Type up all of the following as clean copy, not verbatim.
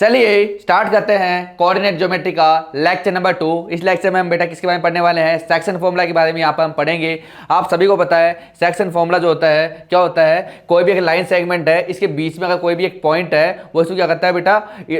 चलिए स्टार्ट करते हैं कोऑर्डिनेट ज्योमेट्री का लेक्चर नंबर 2। इस लेक्चर में हम बेटा किसके बारे में पढ़ने वाले हैं? सेक्शन फॉर्मूला के बारे में यहाँ पर हम पढ़ेंगे। आप सभी को पता है सेक्शन फॉर्मूला जो होता है क्या होता है, कोई भी एक लाइन सेगमेंट है, इसके बीच में अगर कोई भी एक पॉइंट है वो इसको क्या करता है बेटा,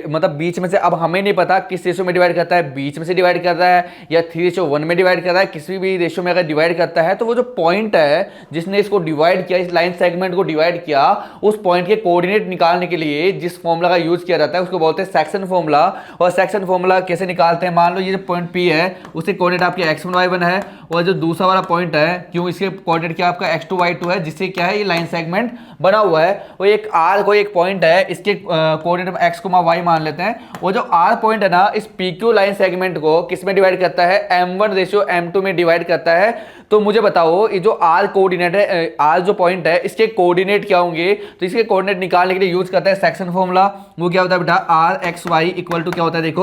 मतलब बीच में से, अब हमें नहीं पता किस रेशो में डिवाइड करता है, बीच में से डिवाइड कर रहा है या 3:1 में डिवाइड कर रहा है, किसी भी रेशो में अगर डिवाइड करता है तो वो जो पॉइंट है जिसने इसको डिवाइड किया, इस लाइन सेगमेंट को डिवाइड किया, उस पॉइंट के कोऑर्डिनेट निकालने के लिए जिस फॉर्मूला का यूज किया जाता है उसको बोलते हैं सेक्शन फॉर्मूला। और सेक्शन फॉर्मूला कैसे निकालते हैं? मान लो ये जो पॉइंट P है उसके कोऑर्डिनेट आपके x1 y1 है, और जो दूसरा वाला पॉइंट है क्यों इसके कोऑर्डिनेट क्या आपका x2 y2 है, जिससे क्या है ये लाइन सेगमेंट बना हुआ है। और एक r कोई एक पॉइंट है, इसके कोऑर्डिनेट x, y मान लेते हैं। वो जो r पॉइंट है ना, इस PQ लाइन सेगमेंट को किस में डिवाइड करता है? m1:m2 में डिवाइड करता है। तो मुझे बताओ ये जो r कोऑर्डिनेट है, r जो पॉइंट है इसके कोऑर्डिनेट क्या होंगे? तो इसके कोऑर्डिनेट निकालने के लिए यूज करता है सेक्शन फॉर्मूला। वो क्या होता है बेटा? r x y equal to क्या होता है, देखो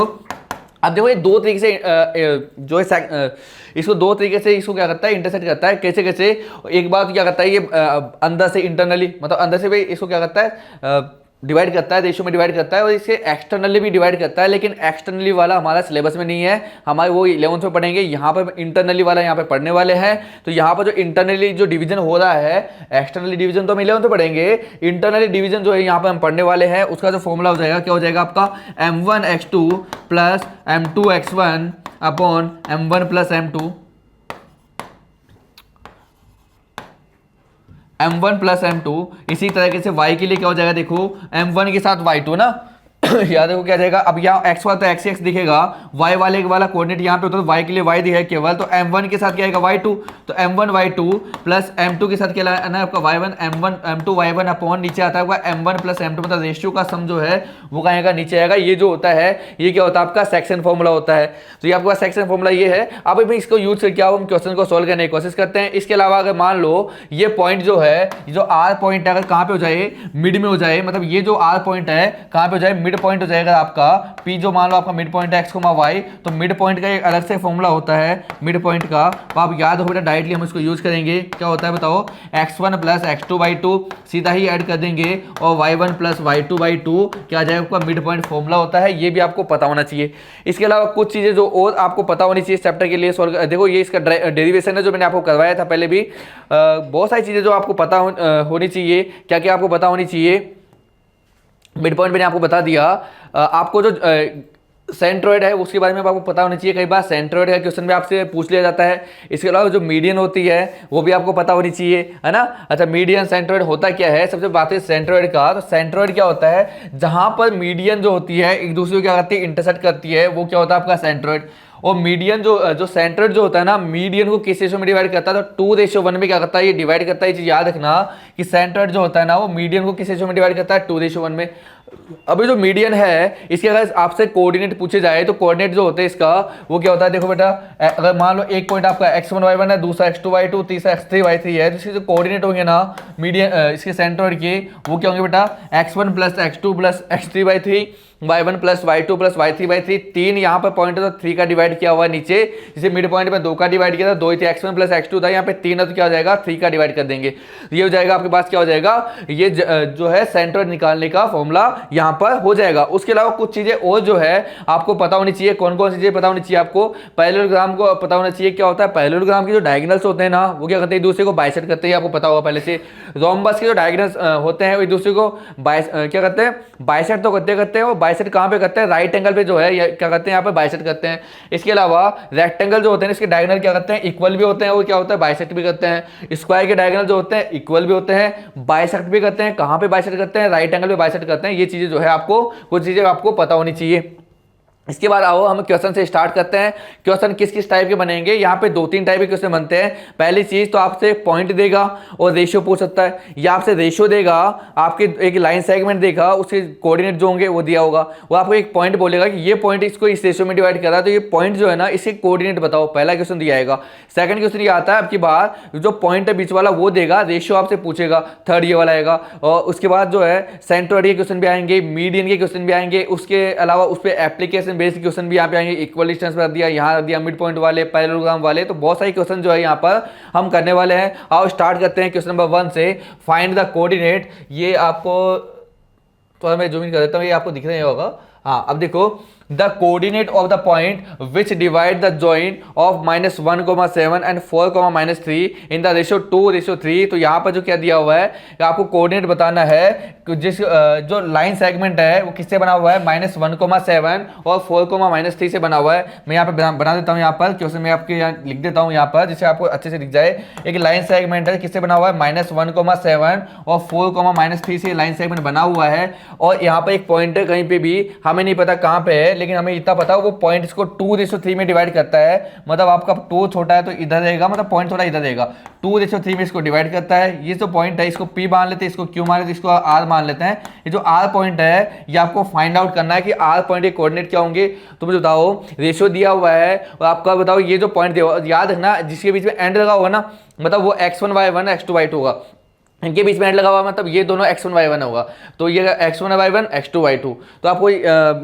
अब देखो ये दो तरीके से जो है इसको दो तरीके से इसको क्या करता है, इंटरसेक्ट करता है। कैसे कैसे? एक बात तो क्या करता है ये अंदर से इंटरनली, मतलब अंदर से भी इसको क्या करता है, डिवाइड करता है, रेशियो में डिवाइड करता है, और इससे एक्सटर्नली भी डिवाइड करता है। लेकिन एक्सटर्नली वाला हमारा सिलेबस में नहीं है, हमारे वो 11th में पढ़ेंगे। यहाँ पर इंटरनली वाला यहाँ पे पढ़ने वाले हैं। तो यहाँ पर जो इंटरनली जो डिवीजन हो रहा है, एक्सटर्नली डिवीजन तो हम 11th में पढ़ेंगे, इंटरनली डिवीजन जो है यहाँ पर हम पढ़ने वाले हैं। उसका जो फॉर्मूला हो जाएगा क्या हो जाएगा आपका? m1x2 plus m2x1 upon m1 plus m2, m1 plus m2। इसी तरीके से y के लिए क्या हो जाएगा, देखो m1 के साथ y2 ना याद देखो क्या जाएगा। अब यहाँ x वाला तो x दिखेगा, y वाले वाला कोऑर्डिनेट यहाँ पे होता है तो y के लिए y दिखेगा केवल। तो m1 के साथ क्या आएगा? y2। तो m1 y2 प्लस m2 के साथ क्या है आपका y1 m1 m2 y1 upon नीचे आता है m1 प्लस m2, मतलब रेशियो का सम जो है वो कहाँ आएगा? नीचे आएगा। ये जो होता है ये क्या होता है आपका? सेक्शन फॉर्मूला होता है। तो ये आपका सेक्शन फॉर्मूला ये है। अब इसको यूज करके हम क्वेश्चन को सोल्व करने की कोशिश करते हैं। इसके अलावा अगर मान लो ये पॉइंट जो है, जो r पॉइंट है, अगर कहाँ पे हो जाए? मिड में हो जाए, मतलब ये जो r पॉइंट है कहाँ पे हो जाए? मिड पॉइंट हो जाएगा आपका P, जो मान लो आपका मिड पॉइंट है x, y। तो मिड पॉइंट का एक अलग से फॉर्मूला होता है मिड पॉइंट का, तो आप याद हो बेटा, डायरेक्टली हम इसको यूज करेंगे। क्या होता है बताओ? x1 प्लस x2 y2 सीधा ही ऐड कर देंगे, और y1 प्लस y2 y2 क्या आ जाएगा आपका? मिड पॉइंट फॉर्मूला होता है। ये भी आपको पता होना चाहिए। इसके अलावा कुछ चीजें जो और आपको पता होनी चाहिए चैप्टर के लिए सोल्व, देखो ये इसका डेरिवेशन है जो मैंने आपको करवाया था पहले भी। बहुत सारी चीजें जो आपको पता होनी चाहिए। क्या क्या आपको पता होनी चाहिए? मिड पॉइंट मैंने आपको बता दिया। आपको जो सेंट्रोइड है उसके बारे में आपको पता होनी चाहिए। कई बार सेंट्रोइड का क्वेश्चन भी आपसे पूछ लिया जाता है। इसके अलावा जो मीडियन होती है वो भी आपको पता होनी चाहिए, है ना। अच्छा, मीडियन सेंट्रोइड होता क्या है? सबसे बात है सेंट्रोइड का। तो सेंट्रोइड क्या होता है? जहां पर मीडियन जो होती है एक दूसरे को क्या करती है? इंटरसेक्ट करती है, वो क्या होता है आपका? सेंट्रोइड। और मीडियन जो सेंट्रोइड जो होता है ना, मीडियन को किस रेशो में डिवाइड करता है? तो 2:1 में क्या करता है? ये डिवाइड करता है। ये चीज याद रखना कि सेंट्रोइड जो होता है ना वो मीडियन को किस रेशो में डिवाइड करता है? 2:1 में। अभी जो मीडियन है इसके अगर आपसे कोऑर्डिनेट पूछे जाए तो कोऑर्डिनेट जो होते हैं इसका वो क्या होता है? देखो बेटा, अगर मान लो एक पॉइंट आपका x1 y1 है, दूसरा x2 y2, तीसरा x3 y3 है, तो इसके जो कोऑर्डिनेट होंगे ना मीडियन इसके सेंट्रोइड के, वो क्या होंगे बेटा? x1 plus x2 plus x3 y3, y1 plus y2 plus y3 y3। 3 यहाँ पर पॉइंट है तो 3 का डिवाइड किया हुआ है नीचे, जिसे मिड पॉइंट में 2 का डिवाइड किया था, 2 थे, x1 प्लस x2 था, यहाँ पे 3 है तो क्या हो जाएगा? 3 का डिवाइड कर देंगे। तो ये हो जाएगा आपके पास क्या हो जाएगा? ये जो है सेंट्रोइड निकालने का फॉर्मूला यहाँ पर हो जाएगा। उसके अलावा कुछ चीजें और जो है आपको पता होनी चाहिए। कौन कौन सी चीजें पता होनी चाहिए आपको? पैरेललोग्राम को पता होना चाहिए। क्या होता है? पैरेललोग्राम के जो डायगोनल्स होते हैं ना वो क्या करते हैं? एक दूसरे को बाइसेक्ट करते हैं, आपको पता होगा पहले से। रोम्बस के जो डायगोनल्स होते हैं वो एक दूसरे को क्या करते हैं? बाइसेक्ट तो करते हैं। वो बाइसेक्ट कहाँ पे करते हैं? राइट एंगल पे जो है क्या करते हैं? यहाँ पे बाइसेक्ट करते हैं। इसके अलावा रेक्टेंगल जो होते हैं इसके डायगोनल क्या करते हैं? इक्वल भी होते हैं। वो क्या होता है? बाइसेक्ट भी करते हैं। स्क्वायर के डायगोनल जो होते हैं इक्वल भी होते हैं, बाइसेक्ट भी करते हैं। कहाँ पे बाइसेक्ट करते हैं? राइट एंगल पे बाइसेक्ट करते हैं। ये चीजें जो है आपको, कुछ चीजें आपको पता होनी चाहिए। इसके बाद आओ हम क्वेश्चन से स्टार्ट करते हैं। क्वेश्चन किस किस टाइप के बनेंगे? यहाँ पे 2-3 टाइप के क्वेश्चन बनते हैं। पहली चीज तो आपसे पॉइंट देगा और रेशियो पूछ सकता है, या आपसे रेशियो देगा, आपके एक लाइन सेगमेंट देगा, उसके कोऑर्डिनेट जो होंगे वो दिया होगा। वो आपको एक पॉइंट बोलेगा कि ये पॉइंट इसको इस रेशियो में डिवाइड कर रहा है, तो ये पॉइंट जो है ना इसके कोऑर्डिनेट बताओ। पहला क्वेश्चन दिया आएगा। सेकंड क्वेश्चन ये आता है आपकी बार, जो पॉइंट है बीच वाला वो देगा, रेशियो आपसे पूछेगा। थर्ड ये वाला आएगा। और उसके बाद जो है सेंट्रोइड के क्वेश्चन भी आएंगे, मीडियन के क्वेश्चन भी आएंगे। उसके अलावा उस पर एप्लीकेशन बेस्ड क्वेश्चन भी यहाँ पे आएंगे। इक्वल डिस्टेंस पर दिया, यहाँ दिया मिड पॉइंट वाले, पैरेललोग्राम वाले। तो बहुत सारे क्वेश्चन जो है यहाँ पर हम करने वाले हैं। आओ स्टार्ट करते हैं क्वेश्चन नंबर 1 से। Find the coordinate. ये आपको थोड़ा मैं जूम इन कर देता हूँ, ये आपको दिख रहा होगा। हाँ अब देखो the coordinate of the point which divide the joint of -1,7 and 4,-3 in the ratio 2:3। तो यहाँ पर जो क्या दिया हुआ है कि आपको कोऑर्डिनेट बताना है कि जिस जो लाइन सेगमेंट है वो किससे बना हुआ है, -1,7 और 4,-3 से बना हुआ है। मैं यहाँ पे बना देता हूँ, यहाँ पर क्योंकि मैं आपके यहाँ लिख देता हूँ यहाँ पर जिससे आपको अच्छे से दिख जाए। एक लाइन सेगमेंट है किससे बना हुआ है, -1,7 और 4,-3 से लाइन सेगमेंट बना हुआ है। और यहाँ पर एक पॉइंट है कहीं पे भी, हमें नहीं पता कहाँ पे है, लेकिन हमें इतना पता है वो पॉइंट इसको 2:3 में डिवाइड करता है। मतलब आपका 2 छोटा है तो इधर रहेगा, मतलब पॉइंट थोड़ा इधर रहेगा, 2:3 में इसको डिवाइड करता है। ये जो पॉइंट है इसको P मान लेते हैं, इसको Q मान लेते हैं, इसको R मान लेते हैं। ये जो R पॉइंट है ये आपको फाइंड आउट करना है कि R पॉइंट के कोऑर्डिनेट क्या होंगे। तो मुझे बताओ रेशियो दिया हुआ है और आपका बताओ ये जो पॉइंट दिया हुआ, याद रखना जिसके बीच में एंड लगा होगा ना, मतलब वो x1 y1 x2 y2 होगा, इनके बीच में एंड लगा हुआ मतलब ये दोनों x1 y1 होगा। तो ये x1 y1 x2 y2। तो आपको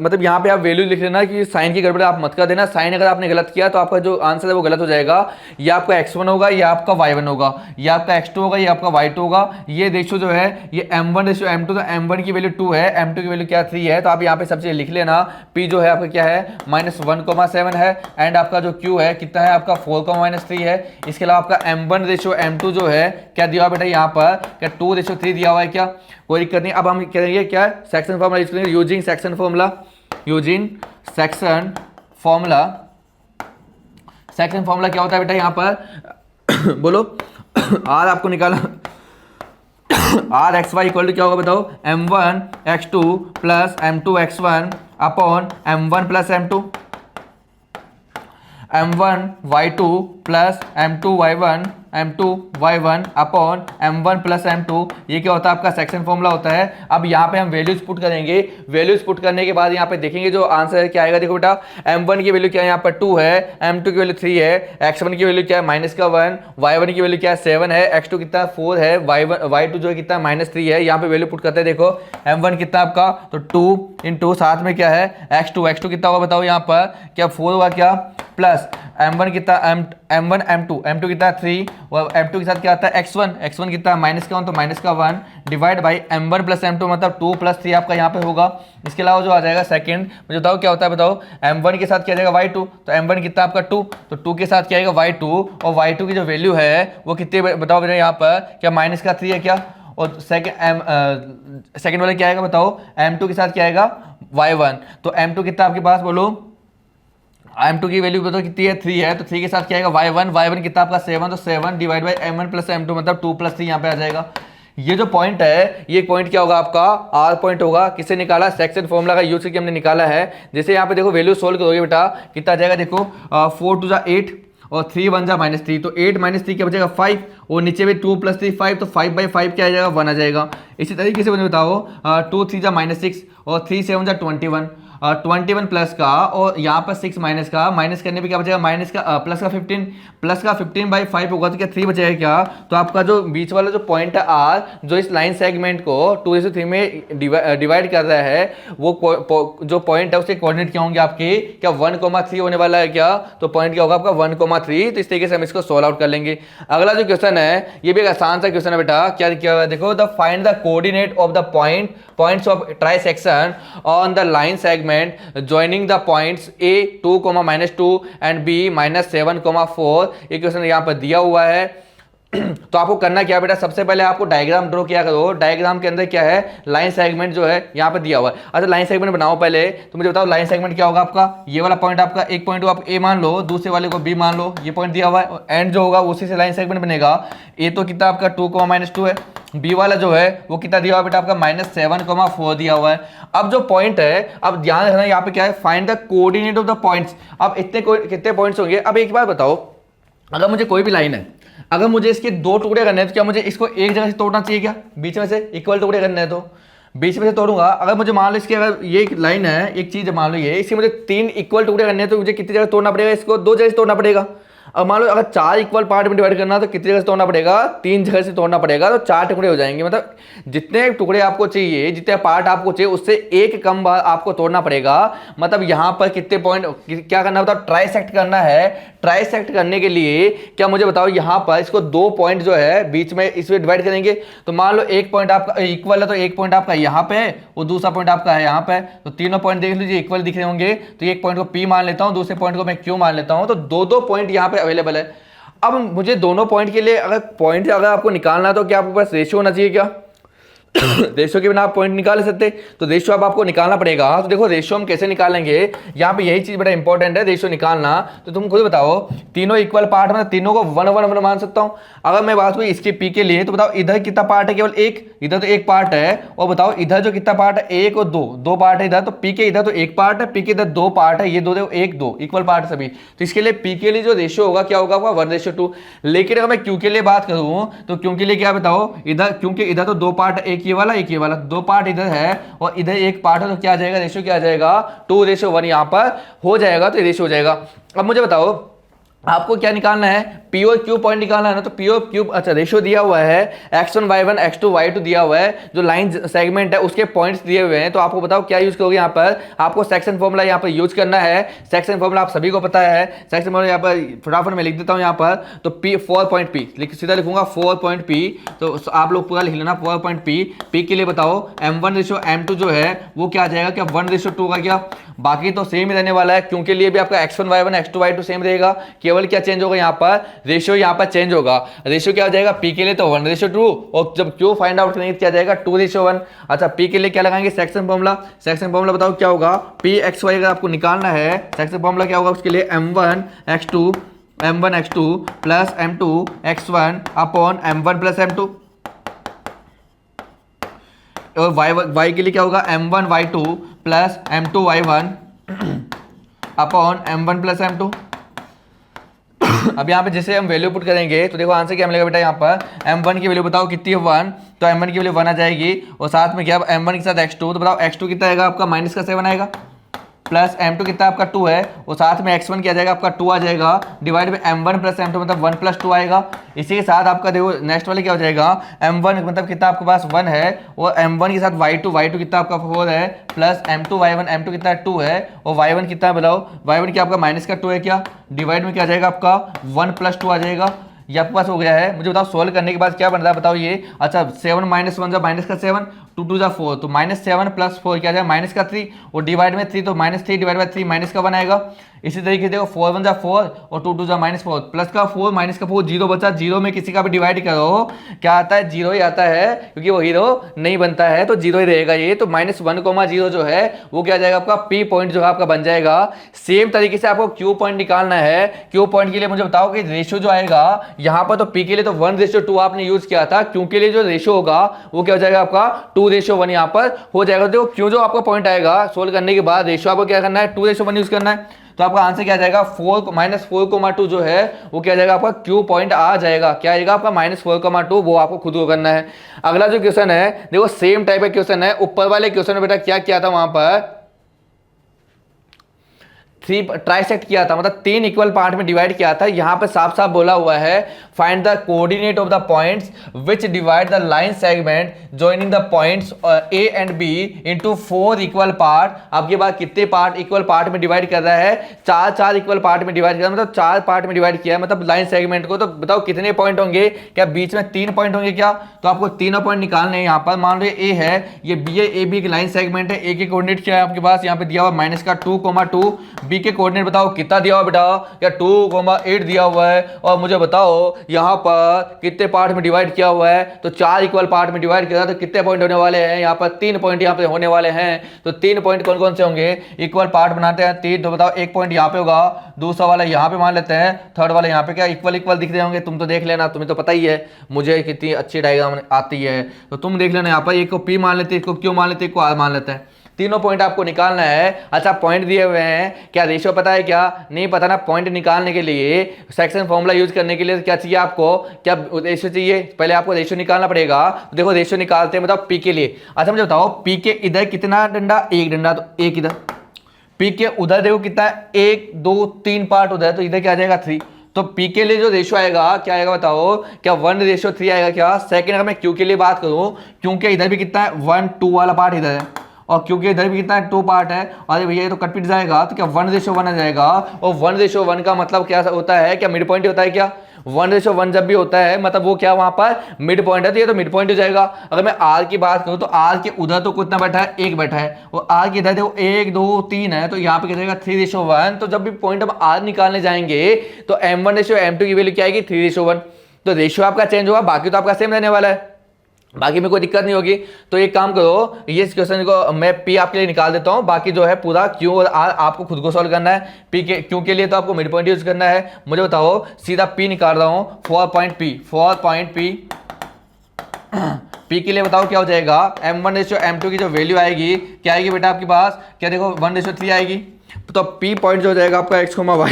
मतलब यहाँ पे आप वैल्यू लिख लेना कि साइन की गड़बड़ आप मत कर देना। साइन अगर आपने गलत किया तो आपका जो आंसर है वो गलत हो जाएगा। ये आपका x1 होगा, ये आपका y1 होगा, ये आपका x2 होगा, ये आपका y2 होगा। ये रेशियो जो है ये m1 रेशियो m2, तो m1 की वैल्यू 2 है, m2 की वैल्यू क्या 3 है। तो आप यहाँ पे सब चीज़ लिख लेना। p जो है आपका क्या है -1,7 है एंड आपका जो q है कितना है आपका 4,-3 है। इसके अलावा आपका m1 रेशियो m2 जो है क्या दिया बेटा यहाँ पर क्या 2:3 दिया हुआ है, क्या कोई दिक्कत नहीं। अब हम करेंगे क्या सेक्शन फॉर्मूला यूज करेंगे, using section formula, using section formula. Section formula क्या होता है बेटा यहाँ पर बोलो आर आपको निकाला R X Y equal to क्या होगा बताओ, m1 x2 plus m2 x1 upon m1 plus m2, m1 y2 plus m2 y1 m2 y1 upon m1 plus m2। ये क्या होता है आपका सेक्शन फॉर्मूला होता है। अब यहाँ पे हम वैल्यूज पुट करेंगे, वैल्यूज पुट करने के बाद यहाँ पे देखेंगे जो आंसर है क्या आएगा। देखो बेटा m1 की वैल्यू क्या है यहाँ पर 2 है, m2 की वैल्यू 3 है, x1 की वैल्यू क्या है -1, y1 की वैल्यू क्या है 7 है, x2 कितना 4 है, y2 जो है कितना -3 है। यहाँ पे वैल्यू पुट करते हैं, देखो m1 कितना आपका तो 2 इंटू साथ में क्या है x2 कितना होगा बताओ यहाँ पर क्या 4 होगा क्या प्लस m1 कितना m1 m2 कितना 3 और m2 के साथ क्या आता है x1 कितना -1 तो -1 divide by m1 plus m2 मतलब 2 + 3 आपका यहाँ पे होगा। इसके अलावा जो आ जाएगा सेकंड मुझे बताओ क्या होता है बताओ, m1 के साथ क्या जाएगा y2, तो m1 कितना आपका 2 तो 2 के साथ क्या आएगा y2 और y2 की जो वैल्यू है वो कितने बताओ बेटा यहाँ पर क्या -3 है क्या। और सेकंड वाला क्या आएगा बताओ, m2 के साथ क्या आएगा y1, तो m2 कितना आपके पास बोलो, m2 की वैल्यू बताओ कितनी है 3 है, तो 3 के साथ क्या आएगा y1 कितना आपका 7, तो 7 divide by m1 plus m2 मतलब 2 + 3 यहाँ पे आ जाएगा। ये जो पॉइंट है ये पॉइंट क्या होगा आपका आर पॉइंट होगा। किससे निकाला, सेक्शन फॉर्मूला का यूज करके हमने निकाला है। जैसे यहाँ पे देखो वैल्यू सोल्व करोगे बेटा कितना आ जाएगा, देखो 4 2 8 और 3 1 -3, तो 8 -3 क्या बचेगा 5 और नीचे में 2 + 3 5, तो 5/5 क्या आ जाएगा 1 आ जाएगा। इसी तरीके से मुझे बताओ 2 3 -6 और 3 7 21 21 प्लस का और यहाँ पर 6 माइनस का, माइनस करने पे क्या बचेगा माइनस का प्लस का 15/5 होगा, तो क्या 3 बचेगा क्या। तो आपका जो बीच वाला जो पॉइंट है आर जो इस लाइन सेगमेंट को 2:3 में डिवाइड कर रहा है वो जो पॉइंट है उसके कोऑर्डिनेट क्या होंगे आपके क्या 1,3 होने वाला है क्या, तो पॉइंट क्या होगा आपका 1,3। तो इस तरीके से हम इसको सोल्व आउट कर लेंगे। अगला जो क्वेश्चन है ये भी एक आसान सा क्वेश्चन है बेटा, क्या हुआ देखो, the find the coordinate of the points of trisection on the line segment joining the points A 2, -2 and B -7,4। ये क्वेश्चन यहाँ पर दिया हुआ है। तो आपको करना क्या बेटा, सबसे पहले आपको डायग्राम ड्रॉ किया करो। डायग्राम के अंदर क्या है लाइन सेगमेंट जो है यहाँ पे दिया हुआ है। अच्छा लाइन सेगमेंट बनाओ पहले, तो मुझे बताओ लाइन सेगमेंट क्या होगा आपका, ये वाला पॉइंट आपका एक पॉइंट को आप A मान लो, दूसरे वाले को B मान लो, ये पॉइंट दिया हुआ है और एंड जो होगा उसी से लाइन सेगमेंट बनेगा। A तो कितना आपका 2, -2 है, बी वाला जो है वो कितना दिया हुआ बेटा आपका -7,4 दिया हुआ है। अब जो पॉइंट है अब ध्यान रखना यहाँ पे क्या है, find the coordinate of the points. अब कितने पॉइंट्स होंगे। अब एक बात बताओ, अगर मुझे कोई भी लाइन है, अगर मुझे इसके 2 टुकड़े करने हैं तो क्या मुझे इसको एक जगह से तोड़ना चाहिए क्या, बीच में से इक्वल टुकड़े करने हैं तो बीच में से तोड़ूंगा। अगर मुझे मान लो इसके अगर ये एक लाइन है, एक चीज मान लो ये, इसके मुझे 3 इक्वल टुकड़े करने हैं तो मुझे कितनी जगह तोड़ना पड़ेगा, इसको 2 जगह से तोड़ना पड़ेगा। अब मान लो अगर 4 इक्वल पार्ट में डिवाइड करना तो कितनी जगह से तोड़ना पड़ेगा, 3 जगह से तोड़ना पड़ेगा, तो 4 टुकड़े हो जाएंगे। मतलब जितने टुकड़े आपको चाहिए, जितने पार्ट आपको चाहिए उससे एक कम बार आपको तोड़ना पड़ेगा। मतलब यहाँ पर कितने पॉइंट क्या करना होता है, ट्राइसेक्ट करना है। ट्राइसेक्ट करने के लिए क्या मुझे बताओ, यहाँ पर इसको दो पॉइंट जो है बीच में इसमें डिवाइड करेंगे। तो मान लो एक पॉइंट आपका इक्वल है, तो एक पॉइंट आपका यहाँ पे है और दूसरा पॉइंट आपका है यहाँ पे, तो तीनों पॉइंट देख लीजिए इक्वल दिख रहे होंगे। तो एक पॉइंट को P मान लेता हूँ, दूसरे पॉइंट को मैं Q मान लेता हूँ, तो दो दो पॉइंट यहाँ पे अवेलेबल है। अब मुझे दोनों पॉइंट के लिए अगर आपको निकालना है तो क्या आपके पास रेशियो होना चाहिए क्या? रेशियो के बिना आप पॉइंट निकाल सकते, तो रेशियो अब आपको निकालना पड़ेगा। तो देखो रेशियो हम कैसे निकालेंगे, यहाँ पे यही चीज बड़ा इंपॉर्टेंट है रेशियो निकालना। तो तुम खुद बताओ, तीनों इक्वल पार्ट में तीनों को 1 1 1 मान सकता हूँ। अगर मैं बात करूँ इसके पी के लिए, तो बताओ इधर कितना पार्ट है, केवल एक, इधर तो एक पार्ट है, और बताओ इधर जो कितना पार्ट है, एक और दो पार्ट है इधर, तो पी के इधर तो एक पार्ट है, पी के इधर दो पार्ट है, ये दो एक दो इक्वल पार्ट सभी। तो इसके लिए पी के लिए जो रेशियो होगा क्या होगा, 1:2। लेकिन अगर मैं क्यू के लिए बात करूँ, तो क्यू के लिए क्या बताओ, इधर क्योंकि इधर तो दो पार्ट, एक ये वाला दो पार्ट इधर है और इधर एक पार्ट है, तो क्या आ जाएगा रेशियो, क्या आ जाएगा 2:1 यहाँ पर हो जाएगा। तो रेशियो हो जाएगा। अब मुझे बताओ आपको क्या निकालना है, पी और क्यू पॉइंट निकालना है ना। तो पी और क्यू, अच्छा रेशियो दिया हुआ है, x1 y1 x2 y2 दिया हुआ है, जो लाइन सेगमेंट है उसके पॉइंट्स दिए हुए हैं। तो आपको बताओ क्या यूज करोगे, यहाँ पर आपको सेक्शन फॉर्मूला यहाँ पर यूज करना है। सेक्शन फॉर्मूला आप सभी को पता है, सेक्शन फॉर्मूला यहाँ पर फटाफट मैं लिख देता हूँ यहाँ पर। तो पी 4.p सीधा लिखूंगा 4.p, तो आप लोग पूरा लिख लेना 4.p। पी के लिए बताओ m1:m2 जो है वो क्या आ जाएगा, क्या 1:2 का क्या, बाकी तो सेम ही रहने वाला है। क्योंकि लिए भी आपका x1 y1 x2 y2 same रहेगा, केवल क्या चेंज होगा यहाँ पर, रेशियो यहाँ पर चेंज होगा। रेशियो क्या हो जाएगा, पी के लिए तो 1:2, और जब क्यू फाइंड आउट करेंगे क्या जाएगा 2:1। अच्छा पी के लिए क्या लगाएंगे, सेक्शन फॉर्मूला। सेक्शन फॉर्मूला बताओ क्या होगा, पी एक्स वाई अगर आपको निकालना है, सेक्शन फॉर्मूला क्या होगा उसके लिए, m1x2 plus m2x1 upon m1 plus m2। और y के लिए क्या होगा, m1 y2 plus m2 y1 upon m1 plus m2। अब यहाँ पे जैसे हम वैल्यू पुट करेंगे तो देखो आंसर क्या मिलेगा बेटा, यहाँ पर m1 की वैल्यू बताओ कितनी है 1, तो m1 की वैल्यू 1 आ जाएगी, और साथ में क्या m1 के साथ x2, तो बताओ x2 कितना आएगा आपका -7 आएगा, प्लस m2 कितना आपका 2 है, और साथ में x1 क्या जाएगा आपका 2 आ जाएगा, डिवाइड में m1 प्लस m2 मतलब 1 प्लस 2 आएगा। इसी के साथ आपका देखो नेक्स्ट वाले क्या हो जाएगा, m1 मतलब कितना आपके पास 1 है, और m1 के साथ y2 कितना आपका 4 है, प्लस m2 y1 m2 कितना 2 है, और y1 कितना बताओ, y1 क्या आपका -2 है क्या, डिवाइड में क्या आ जाएगा आपका 1 प्लस 2 आ जाएगा। ये आपके पास हो गया है। मुझे बताओ सोल्व करने के बाद क्या बन रहा है बताओ ये, अच्छा 7 - 1 -7, 2 2 4, तो -7 प्लस 4 क्या जाएगा -3, और डिवाइड में 3 तो -3 डिवाइड बाय 3 -1 आएगा। इसी तरीके से देखो 4 1 4 और 2 2 -4, प्लस का 4 माइनस का 4, जीरो बचा, जीरो में किसी का भी डिवाइड करो क्या आता है, जीरो ही आता है, क्योंकि वो हीरो नहीं बनता है तो जीरो ही रहेगा ये। तो -1, 0 जो है वो क्या जाएगा आपका पी पॉइंट जो है आपका बन जाएगा। सेम तरीके से आपको क्यू पॉइंट निकालना है। क्यू पॉइंट के लिए मुझे बताओ कि रेशियो जो आएगा यहाँ पर, तो पी के लिए तो 1:2 आपने यूज किया था, क्यू के लिए जो रेशियो होगा वो क्या हो जाएगा आपका 2:1 यहाँ पर हो जाएगा। देखो क्यों जो आपका पॉइंट आएगा सोल्व करने के बाद रेशियो आपको क्या करना है 2:1 यूज करना है, तो आपका आंसर क्या जाएगा 4 - 4,2 जो है वो क्या जाएगा आपका क्यू पॉइंट आ जाएगा। क्या आएगा आपका -4,2, वो आपको खुद को करना है। अगला जो क्वेश्चन है देखो सेम टाइप का क्वेश्चन है। ऊपर वाले क्वेश्चन में बेटा क्या किया था, वहां पर 3 ट्राइसेक्ट किया था, मतलब 3 इक्वल पार्ट में डिवाइड किया था। यहां पे साफ साफ बोला हुआ है find the coordinate of the points which divide the line segment joining the points A and B into 4 equal part. आपके पास कितने पार्ट इक्वल पार्ट में डिवाइड कर रहा है, 4 इक्वल पार्ट में डिवाइड किया, मतलब 4 पार्ट में डिवाइड किया है मतलब लाइन सेगमेंट को। तो बताओ कितने पॉइंट होंगे, क्या बीच में 3 पॉइंट होंगे क्या, तो आपको तीनों पॉइंट निकालने हैं। यहाँ पर मान लो ए है, ये बी है, ए बी की लाइन सेगमेंट है। ए के कोऑर्डिनेट क्या है आपके पास, यहाँ पे दिया हुआ -2,2, बी के कोऑर्डिनेट बताओ कितना दिया हुआ बेटा, क्या 2,8 दिया हुआ है। और मुझे बताओ यहाँ पर कितने पार्ट में डिवाइड किया हुआ है, तो 4 इक्वल पार्ट में डिवाइड किया, तो कितने पॉइंट होने वाले हैं, यहाँ पर 3 पॉइंट यहाँ पे होने वाले हैं। तो 3 पॉइंट कौन कौन से होंगे, इक्वल पार्ट बनाते हैं 3, तो बताओ एक पॉइंट यहाँ पे होगा, दूसरा वाला यहाँ पे मान लेते हैं, थर्ड वाला यहाँ पे, क्या इक्वल दिख रहे होंगे, तुम तो देख लेना, तुम्हें तो पता ही है मुझे कितनी अच्छी डायग्राम आती है, तो तुम देख लेना। यहाँ पर एक को पी मान लेते हैं, इसको क्यू मान लेते हैं, एक को आर मान लेते हैं। तीनों पॉइंट आपको निकालना है। अच्छा पॉइंट दिए हुए हैं, क्या रेशियो पता है, क्या नहीं पता ना। पॉइंट निकालने के लिए सेक्शन फॉर्मूला यूज करने के लिए क्या चाहिए आपको, क्या रेशियो चाहिए, पहले आपको रेशियो निकालना पड़ेगा। तो देखो रेशियो निकालते हैं, बताओ पी के लिए। अच्छा मुझे बताओ पी के इधर कितना डंडा, एक डंडा, तो एक इधर। पी के उधर देखो कितना, 1 2 3 पार्ट उधर, तो इधर क्या आ जाएगा 3। तो पी के लिए जो रेशियो आएगा क्या आएगा बताओ, क्या 1:3 आएगा क्या। सेकंड अगर मैं क्यू के लिए बात करूं, क्योंकि इधर भी कितना है 1 2 वाला पार्ट इधर है, और क्योंकि इधर भी कितना 2 पार्ट है, अरे भैया ये तो कट पिट जाएगा, तो क्या 1:1 आ जाएगा। और 1:1 का मतलब क्या होता है, क्या मिड पॉइंट होता है क्या। 1:1 जब भी होता है मतलब वो क्या वहां पर मिड पॉइंट है, तो ये तो मिड पॉइंट हो जाएगा। अगर मैं आर की बात करूं तो आर के उधर तो कितना बैठा है, 1 बैठा है, और आर के इधर देखो 1 2 3 है, तो यहाँ पे क्या जाएगा 3:1। तो जब भी पॉइंट हम आर निकालने जाएंगे तो M1:M2 की वैल्यू क्या आएगी 3:1। तो रेशियो आपका चेंज होगा, बाकी तो आपका सेम रहने वाला है, बाकी में कोई दिक्कत नहीं होगी। तो एक काम करो, ये क्वेश्चन को मैं पी आपके लिए निकाल देता हूं, बाकी जो है पूरा क्यू और आर आपको खुद को सॉल्व करना है। पी के क्यू के लिए तो आपको मिड पॉइंट यूज करना है। मुझे बताओ, सीधा पी निकाल रहा हूं, 4 पॉइंट पी पी के लिए बताओ क्या हो जाएगा। M1:M2 की जो वैल्यू आएगी क्या आएगी बेटा आपके पास, क्या देखो 1:3 आएगी। तो पी पॉइंट जो हो जाएगा आपका x, y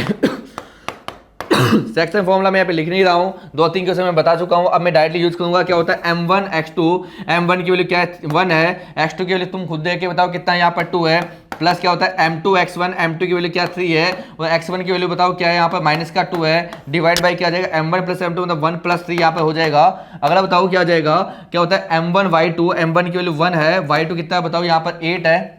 सेक्शन फॉर्मूला मैं यहाँ पे लिख नहीं रहा हूँ, 2-3 क्वेश्चन मैं बता चुका हूँ। अब मैं डायरेक्टली यूज करूंगा। क्या होता है M1:x2, M1 की वैल्यू क्या है 1 है, x2 की वैल्यू तुम खुद देख के बताओ कितना यहाँ पर 2 है, प्लस क्या होता है M2:x1, M2 की वैल्यू क्या 3 है, और x1 की वैल्यू बताओ क्या है यहाँ पर -2 है, डिवाइड बाई क्या जाएगा M1+M2 मतलब 1+3 यहाँ पर हो जाएगा। अगला बताओ क्या हो जाएगा, क्या होता है M1:y2, M1 की वैल्यू 1 है, y2 कितना बताओ यहाँ पर 8 है,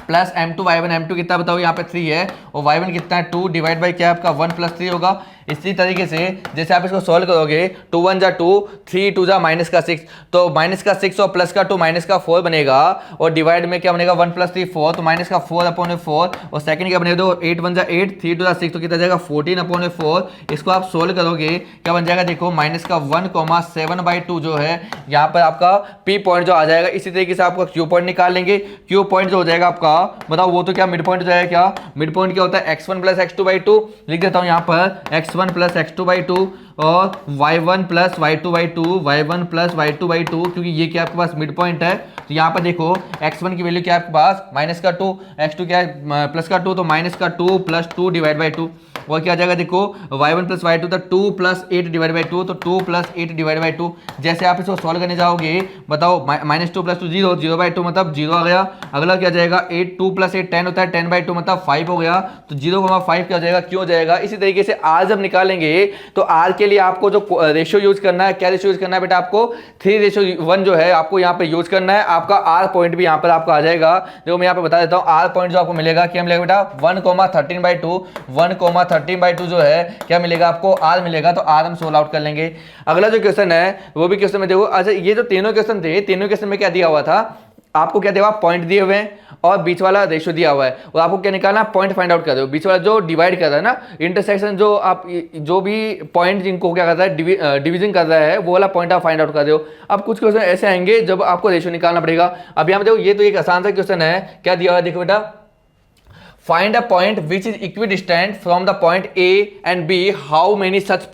प्लस M2:y1, M2 कितना बताओ यहाँ पे 3 है, और y1 कितना है 2, डिवाइड बाई क्या आपका 1+3 होगा। इसी तरीके से जैसे आप इसको सॉल्व करोगे 2 1 जा 2, 3 2 जा -6, तो -6 और +2 -4 बनेगा, और डिवाइड में क्या बनेगा 1+3 4, तो -4/4, और सेकंड क्या बनेगा 8 1 जा 8, 3 2 जा 6, तो कितना जाएगा 14/4। इसको आप सोल्व करोगे क्या बन जाएगा, देखो -1,7/2 जो है यहाँ पर आपका पी पॉइंट जो आ जाएगा। इसी तरीके से आपका क्यू पॉइंट निकाल लेंगे। क्यू पॉइंट जो हो जाएगा आपका, बताओ वो तो क्या मिड पॉइंट हो जाएगा, क्या मिड पॉइंट क्या होता है x1+x2/2, लिख देता हूं यहां पर x1+x2/2 और y1+y2/2, क्योंकि ये क्या आपके पास मिड पॉइंट है। तो यहाँ पर देखो x1 की वैल्यू क्या है आपके पास -2, x2 क्या है +2, तो -2 + 2 डिवाइड बाई 2, और क्या आ जाएगा देखो y1+y2 तो 2 + 8 डिवाइड बाई 2, तो 2 + 8 डिवाइड बाई 2। जैसे आप इसको सॉल्व करने जाओगे बताओ -2 + 2 0, 0/2 मतलब 0 आ गया। अगला क्या जाएगा 8, 2 + 8 10 होता है, 10/2 मतलब 5 हो गया, तो 0,5 क्या हो जाएगा, क्यों हो जाएगा। इसी तरीके से आर जब निकालेंगे तो आर के लिए आपको जो रेशियो यूज करना है, क्या रेशियो यूज करना है बेटा, आपको 3:1 जो है आपको यहाँ पे यूज करना है। आपका आर पॉइंट भी यहाँ पर आपका आ जाएगा, जो मैं यहाँ पे बता देता हूँ। आर पॉइंट जो आपको मिलेगा क्या मिलेगा बेटा 1,13/2, 1,13/2 जो है क्या मिलेगा आपको, आर मिलेगा। तो आर हम सोल्व आउट कर लेंगे। अगला जो क्वेश्चन है वो भी क्वेश्चन में देखो, अच्छा ये जो तीनों क्वेश्चन थे, तीनों क्वेश्चन में क्या दिया हुआ था आपको, क्या दिया हुआ पॉइंट दिए हुए हैं और बीच वाला रेशियो दिया हुआ है, और आपको क्या निकालना पॉइंट फाइंड आउट कर दो। बीच वाला जो डिवाइड कर रहा है ना, इंटरसेक्शन जो आप जो भी पॉइंट जिनको क्या करता है डिवीजन कर रहा है, वो वाला पॉइंट आप फाइंड आउट कर दो। अब कुछ क्वेश्चन ऐसे आएंगे जब आपको रेशियो निकालना पड़ेगा। अब यहाँ पे देखो ये तो एक आसान सा क्वेश्चन है, क्या दिया हुआ है देखो बेटा, find a point which is equidistant from the point A and B, how many such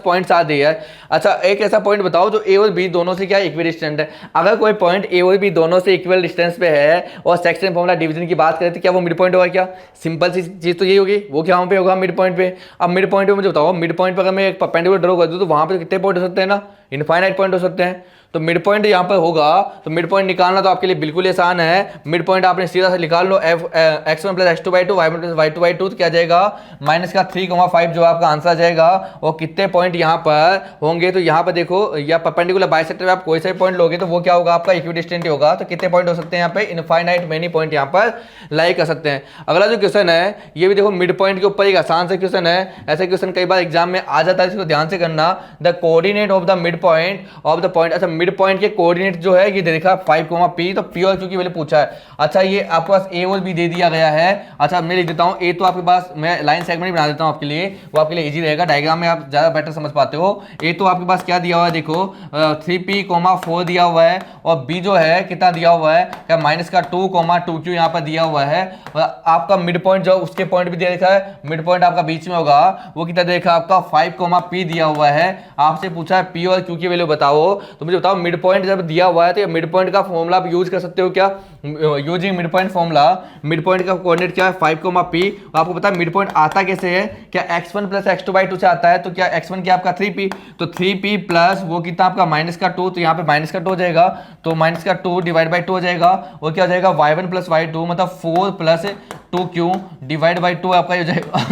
points are there। अच्छा एक ऐसा पॉइंट बताओ जो A और B दोनों से क्या इक्विडिस्टेंट है। अगर कोई पॉइंट A और B दोनों से इक्वल डिस्टेंस पे है और सेक्शन फॉर्मूला डिवीजन की बात करें तो क्या वो मिड पॉइंट होगा, क्या सिंपल सी चीज तो यही होगी। वो क्या वहाँ पे होगा मिड पॉइंट पे। अब मिड पॉइंट पे मुझे बताओ, मिड पॉइंट पर अगर मैं एक परपेंडिकुलर ड्रॉ कर दूँ तो वहाँ पे कितने पॉइंट हो सकते हैं ना, इनफाइनाइट पॉइंट हो सकते हैं। तो मिड पॉइंट यहाँ पर होगा, तो मिड पॉइंट निकालना तो आपके लिए बिल्कुल आसान है। मिड पॉइंट आपने सीधा से निकाल लो, x1+x2/2, y1+y2/2, तो क्या जाएगा -3,5 जो आपका आंसर आ जाएगा। और कितने पॉइंट यहाँ पर होंगे, तो यहाँ पर देखो या परपेंडिकुलर बाइसेक्टर में आप कोई सा भी पॉइंट लोगे तो वो क्या होगा आपका इक्विडिस्टेंट होगा। तो कितने पॉइंट हो सकते हैं यहाँ पे, इनफाइनाइट मेनी पॉइंट यहाँ पर लाई कर सकते हैं। अगला जो क्वेश्चन है ये भी देखो मिड पॉइंट के ऊपर एक आसान सा क्वेश्चन है। ऐसे क्वेश्चन कई बार एग्जाम में आ जाता है, इसको ध्यान से करना। The coordinate of the mid point of the point, अच्छा मिड पॉइंट के कोऑर्डिनेट जो है ये देखा 5, तो पी और क्यू की वैल्यू पूछा है। अच्छा ये आपके पास ए और बी दे दिया गया है। अच्छा मैं लिख देता हूँ ए, तो आपके पास मैं लाइन सेगमेंट बना देता हूँ आपके लिए, वो आपके लिए इजी रहेगा, डायग्राम में आप ज्यादा बेटर समझ पाते हो। ए तो आपके पास क्या दिया हुआ है देखो 3p, 4 दिया हुआ है, और बी जो है कितना दिया हुआ है क्या -2, 2q यहाँ पर दिया हुआ है। और आपका मिड पॉइंट जो उसके पॉइंट भी दे रखा है, मिड पॉइंट आपका बीच में होगा, वो कितना देखा आपका 5, p दिया हुआ है। आपसे पूछा है पी और क्यू की वैल्यू बताओ, तो मुझे बताओ मिड पॉइंट जब दिया हुआ है तो मिड पॉइंट का फॉर्मूला आप यूज कर सकते हो क्या, using mid point formula. Mid point का कोऑर्डिनेट क्या है 5, p। आपको पता है मिड पॉइंट आता कैसे है, क्या x1+x2/2 से आता है। तो क्या x1 क्या आपका 3p, तो 3p प्लस वो कितना आपका -2, तो यहाँ पे -2 हो जाएगा, तो -2 डिवाइड बाई 2 हो जाएगा। और क्या हो जाएगा y1+y2 मतलब 4 + 2q डिवाइड बाई 2 आपका हो जाएगा।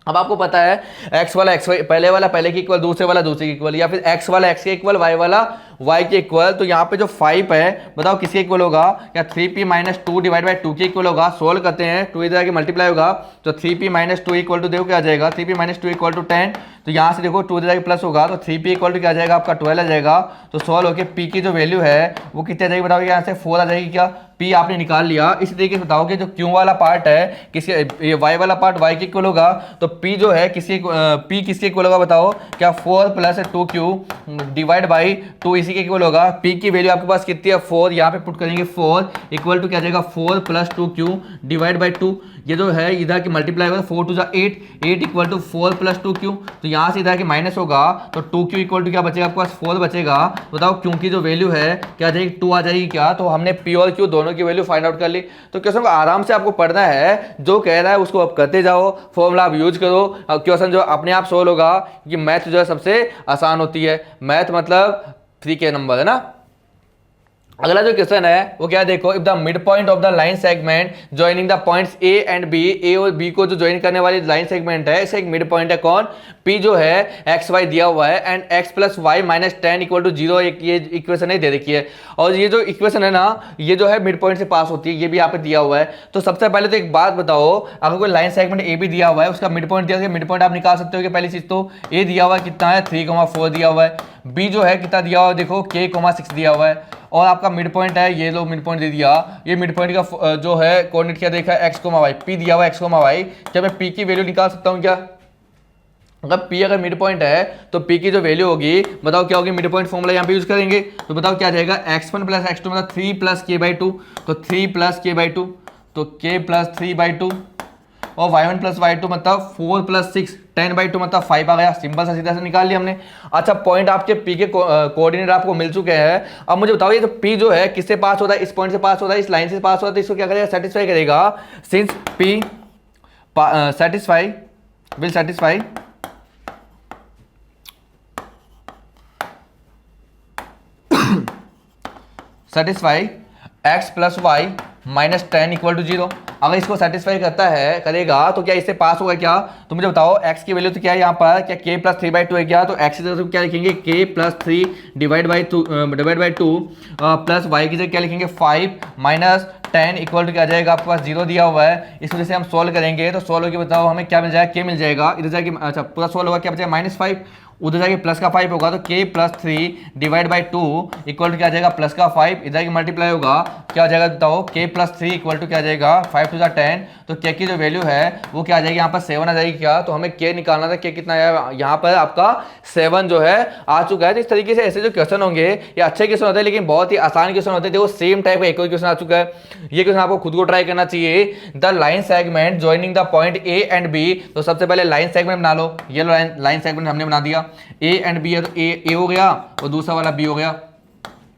अब आपको पता है x वाला x पहले वाला पहले की इक्वल, दूसरे वाला दूसरे की इक्वल, या फिर x वाला x के इक्वल, y वाला वाई के इक्वल, तो यहाँ पे जो 5 है बताओ किसके इक्वल होगा, क्या 3p माइनस 2 डिवाइड बाई 2 के इक्वल होगा। सोल्व करते हैं, 2 इधर आके मल्टीप्लाई होगा तो 3p माइनस 2 इक्वल टू देखो क्या आ जाएगा, 3p माइनस 2 इक्वल टू 10। तो यहाँ से देखो 2 इधर आके प्लस होगा तो 3p इक्वल टू क्या आ जाएगा आपका 12 आ जाएगा। तो सॉल्व होकर p की जो वैल्यू है वो कितनी आ जाएगी बताओ, यहाँ से 4 आ जाएगी। क्या p आपने निकाल लिया। इसी तरीके से बताओ कि जो q वाला पार्ट है किसके, ये y वाला पार्ट y के इक्वल होगा, तो p जो है p किसके इक्वल होगा बताओ, क्या 4 प्लस 2q डिवाइड बाई 2 इसी के इक्वल होगा। p की वैल्यू आपके पास कितनी है 4, यहाँ पे पुट करेंगे 4 इक्वल टू क्या जाएगा 4 प्लस 2q डिवाइड बाई 2, ये जो है इधर की मल्टीप्लाई होगा 4 2 8 इक्वल टू 4 प्लस 2q, तो यहाँ से इधर की माइनस होगा तो 2q इक्वल टू क्या बचेगा आपके पास 4 बचेगा। बताओ क्यों की जो वैल्यू है क्या आ जाएगी 2 आ जाएगी। क्या तो हमने p और q दोनों की वैल्यू फाइंड आउट कर ली। तो क्वेश्चन को आराम से आपको पढ़ना है, जो कह रहा है उसको आप करते जाओ, फॉर्मूला आप यूज करो, क्वेश्चन जो अपने आप सोल्व होगा। कि मैथ जो है सबसे आसान होती है, मैथ मतलब 3 के नंबर है ना। अगला जो क्वेश्चन है वो क्या देखो, if the mid point of the line segment joining the points A and B, A और बी को जो ज्वाइन करने वाली लाइन सेगमेंट है इसे एक मिड पॉइंट है कौन, पी जो है एक्स वाई दिया हुआ है and X plus Y minus 10 equal to 0, ये इक्वेशन है दे रखी है। और ये जो इक्वेशन है ना ये जो है मिड पॉइंट से पास होती है, ये भी यहाँ पे दिया हुआ है। तो सबसे पहले तो एक बात बताओ, अगर कोई लाइन सेगमेंट ए भी दिया हुआ है उसका मिड पॉइंट दिया है, मिड पॉइंट आप निकाल सकते हो कि पहली चीज तो ए दिया हुआ है कितना है 3,4 दिया हुआ है, बी जो है कितना दिया हुआ है देखो k,6 दिया हुआ है, और आपका मिड पॉइंट है ये लो मिड पॉइंट दे दिया। ये मिड पॉइंट का जो है कोऑर्डिनेट क्या देखा है x, y, p दिया हुआ है x, y। क्या मैं p की वैल्यू निकाल सकता हूँ क्या, अगर p अगर मिड पॉइंट है तो p की जो वैल्यू होगी बताओ क्या होगी, मिड पॉइंट फॉर्मूला यहाँ पे यूज करेंगे तो बताओ क्या जाएगा x1 प्लस x2 मतलब 3 प्लस k/2, तो 3 प्लस k/2 तो k प्लस 3/2, और y1 प्लस y2 मतलब 4 प्लस 6 10/2 मतलब 5 आ गया। सिंपल सा सीधा से निकाल लिया हमने। अच्छा पॉइंट आपके p के कोऑर्डिनेट आपको मिल चुके हैं। अब मुझे बताओ ये तो p जो है किससे पास होता है, इस पॉइंट से पास होता है, इस लाइन से पास होता है, तो इसको क्या करेगा सेटिस्फाई करेगा। Since p satisfy will satisfy satisfy x plus Y minus 10 equal to 0। अगर इसको सेटिस्फाई करता है करेगा तो क्या इससे पास होगा क्या, तो मुझे बताओ x की वैल्यू तो क्या है यहाँ पर, क्या k प्लस 3/2 है क्या, तो x की जगह क्या लिखेंगे k plus 3 divide by 2 plus y की जगह क्या लिखेंगे 5 माइनस 10 इक्वल टू क्या आ जाएगा आपके पास 0 दिया हुआ है। इस वजह से हम सोल्व करेंगे तो सोल्व होकर बताओ हमें क्या मिल जाएगा, k मिल जाएगा। इधर जाके अच्छा पूरा सोल्व होगा क्या बचेगा -5, उधर जाके प्लस का 5 होगा तो k plus 3 divide by 2 equal to क्या आ जाएगा प्लस का 5, इधर की मल्टीप्लाई होगा क्या आ जाएगा बताओ k प्लस 3 इक्वल टू क्या आ जाएगा 5 टू 10। तो k की जो वैल्यू है वो क्या आ जाएगी यहाँ पर 7 आ जाएगी। क्या तो हमें k निकालना था, k कितना आया यहाँ पर आपका 7 जो है आ चुका है। तो इस तरीके से ऐसे जो क्वेश्चन होंगे ये अच्छे क्वेश्चन होते हैं लेकिन बहुत ही आसान क्वेश्चन होते हैं। देखो सेम टाइप का एक और क्वेश्चन आ चुका है, ये क्वेश्चन आपको खुद को ट्राई करना चाहिए। The line segment joining the point A and B, तो सबसे पहले लाइन सेगमेंट बना लो। ये लाइन सेगमेंट हमने बना दिया, ए एंड बी है तो ए हो गया और दूसरा वाला बी हो गया।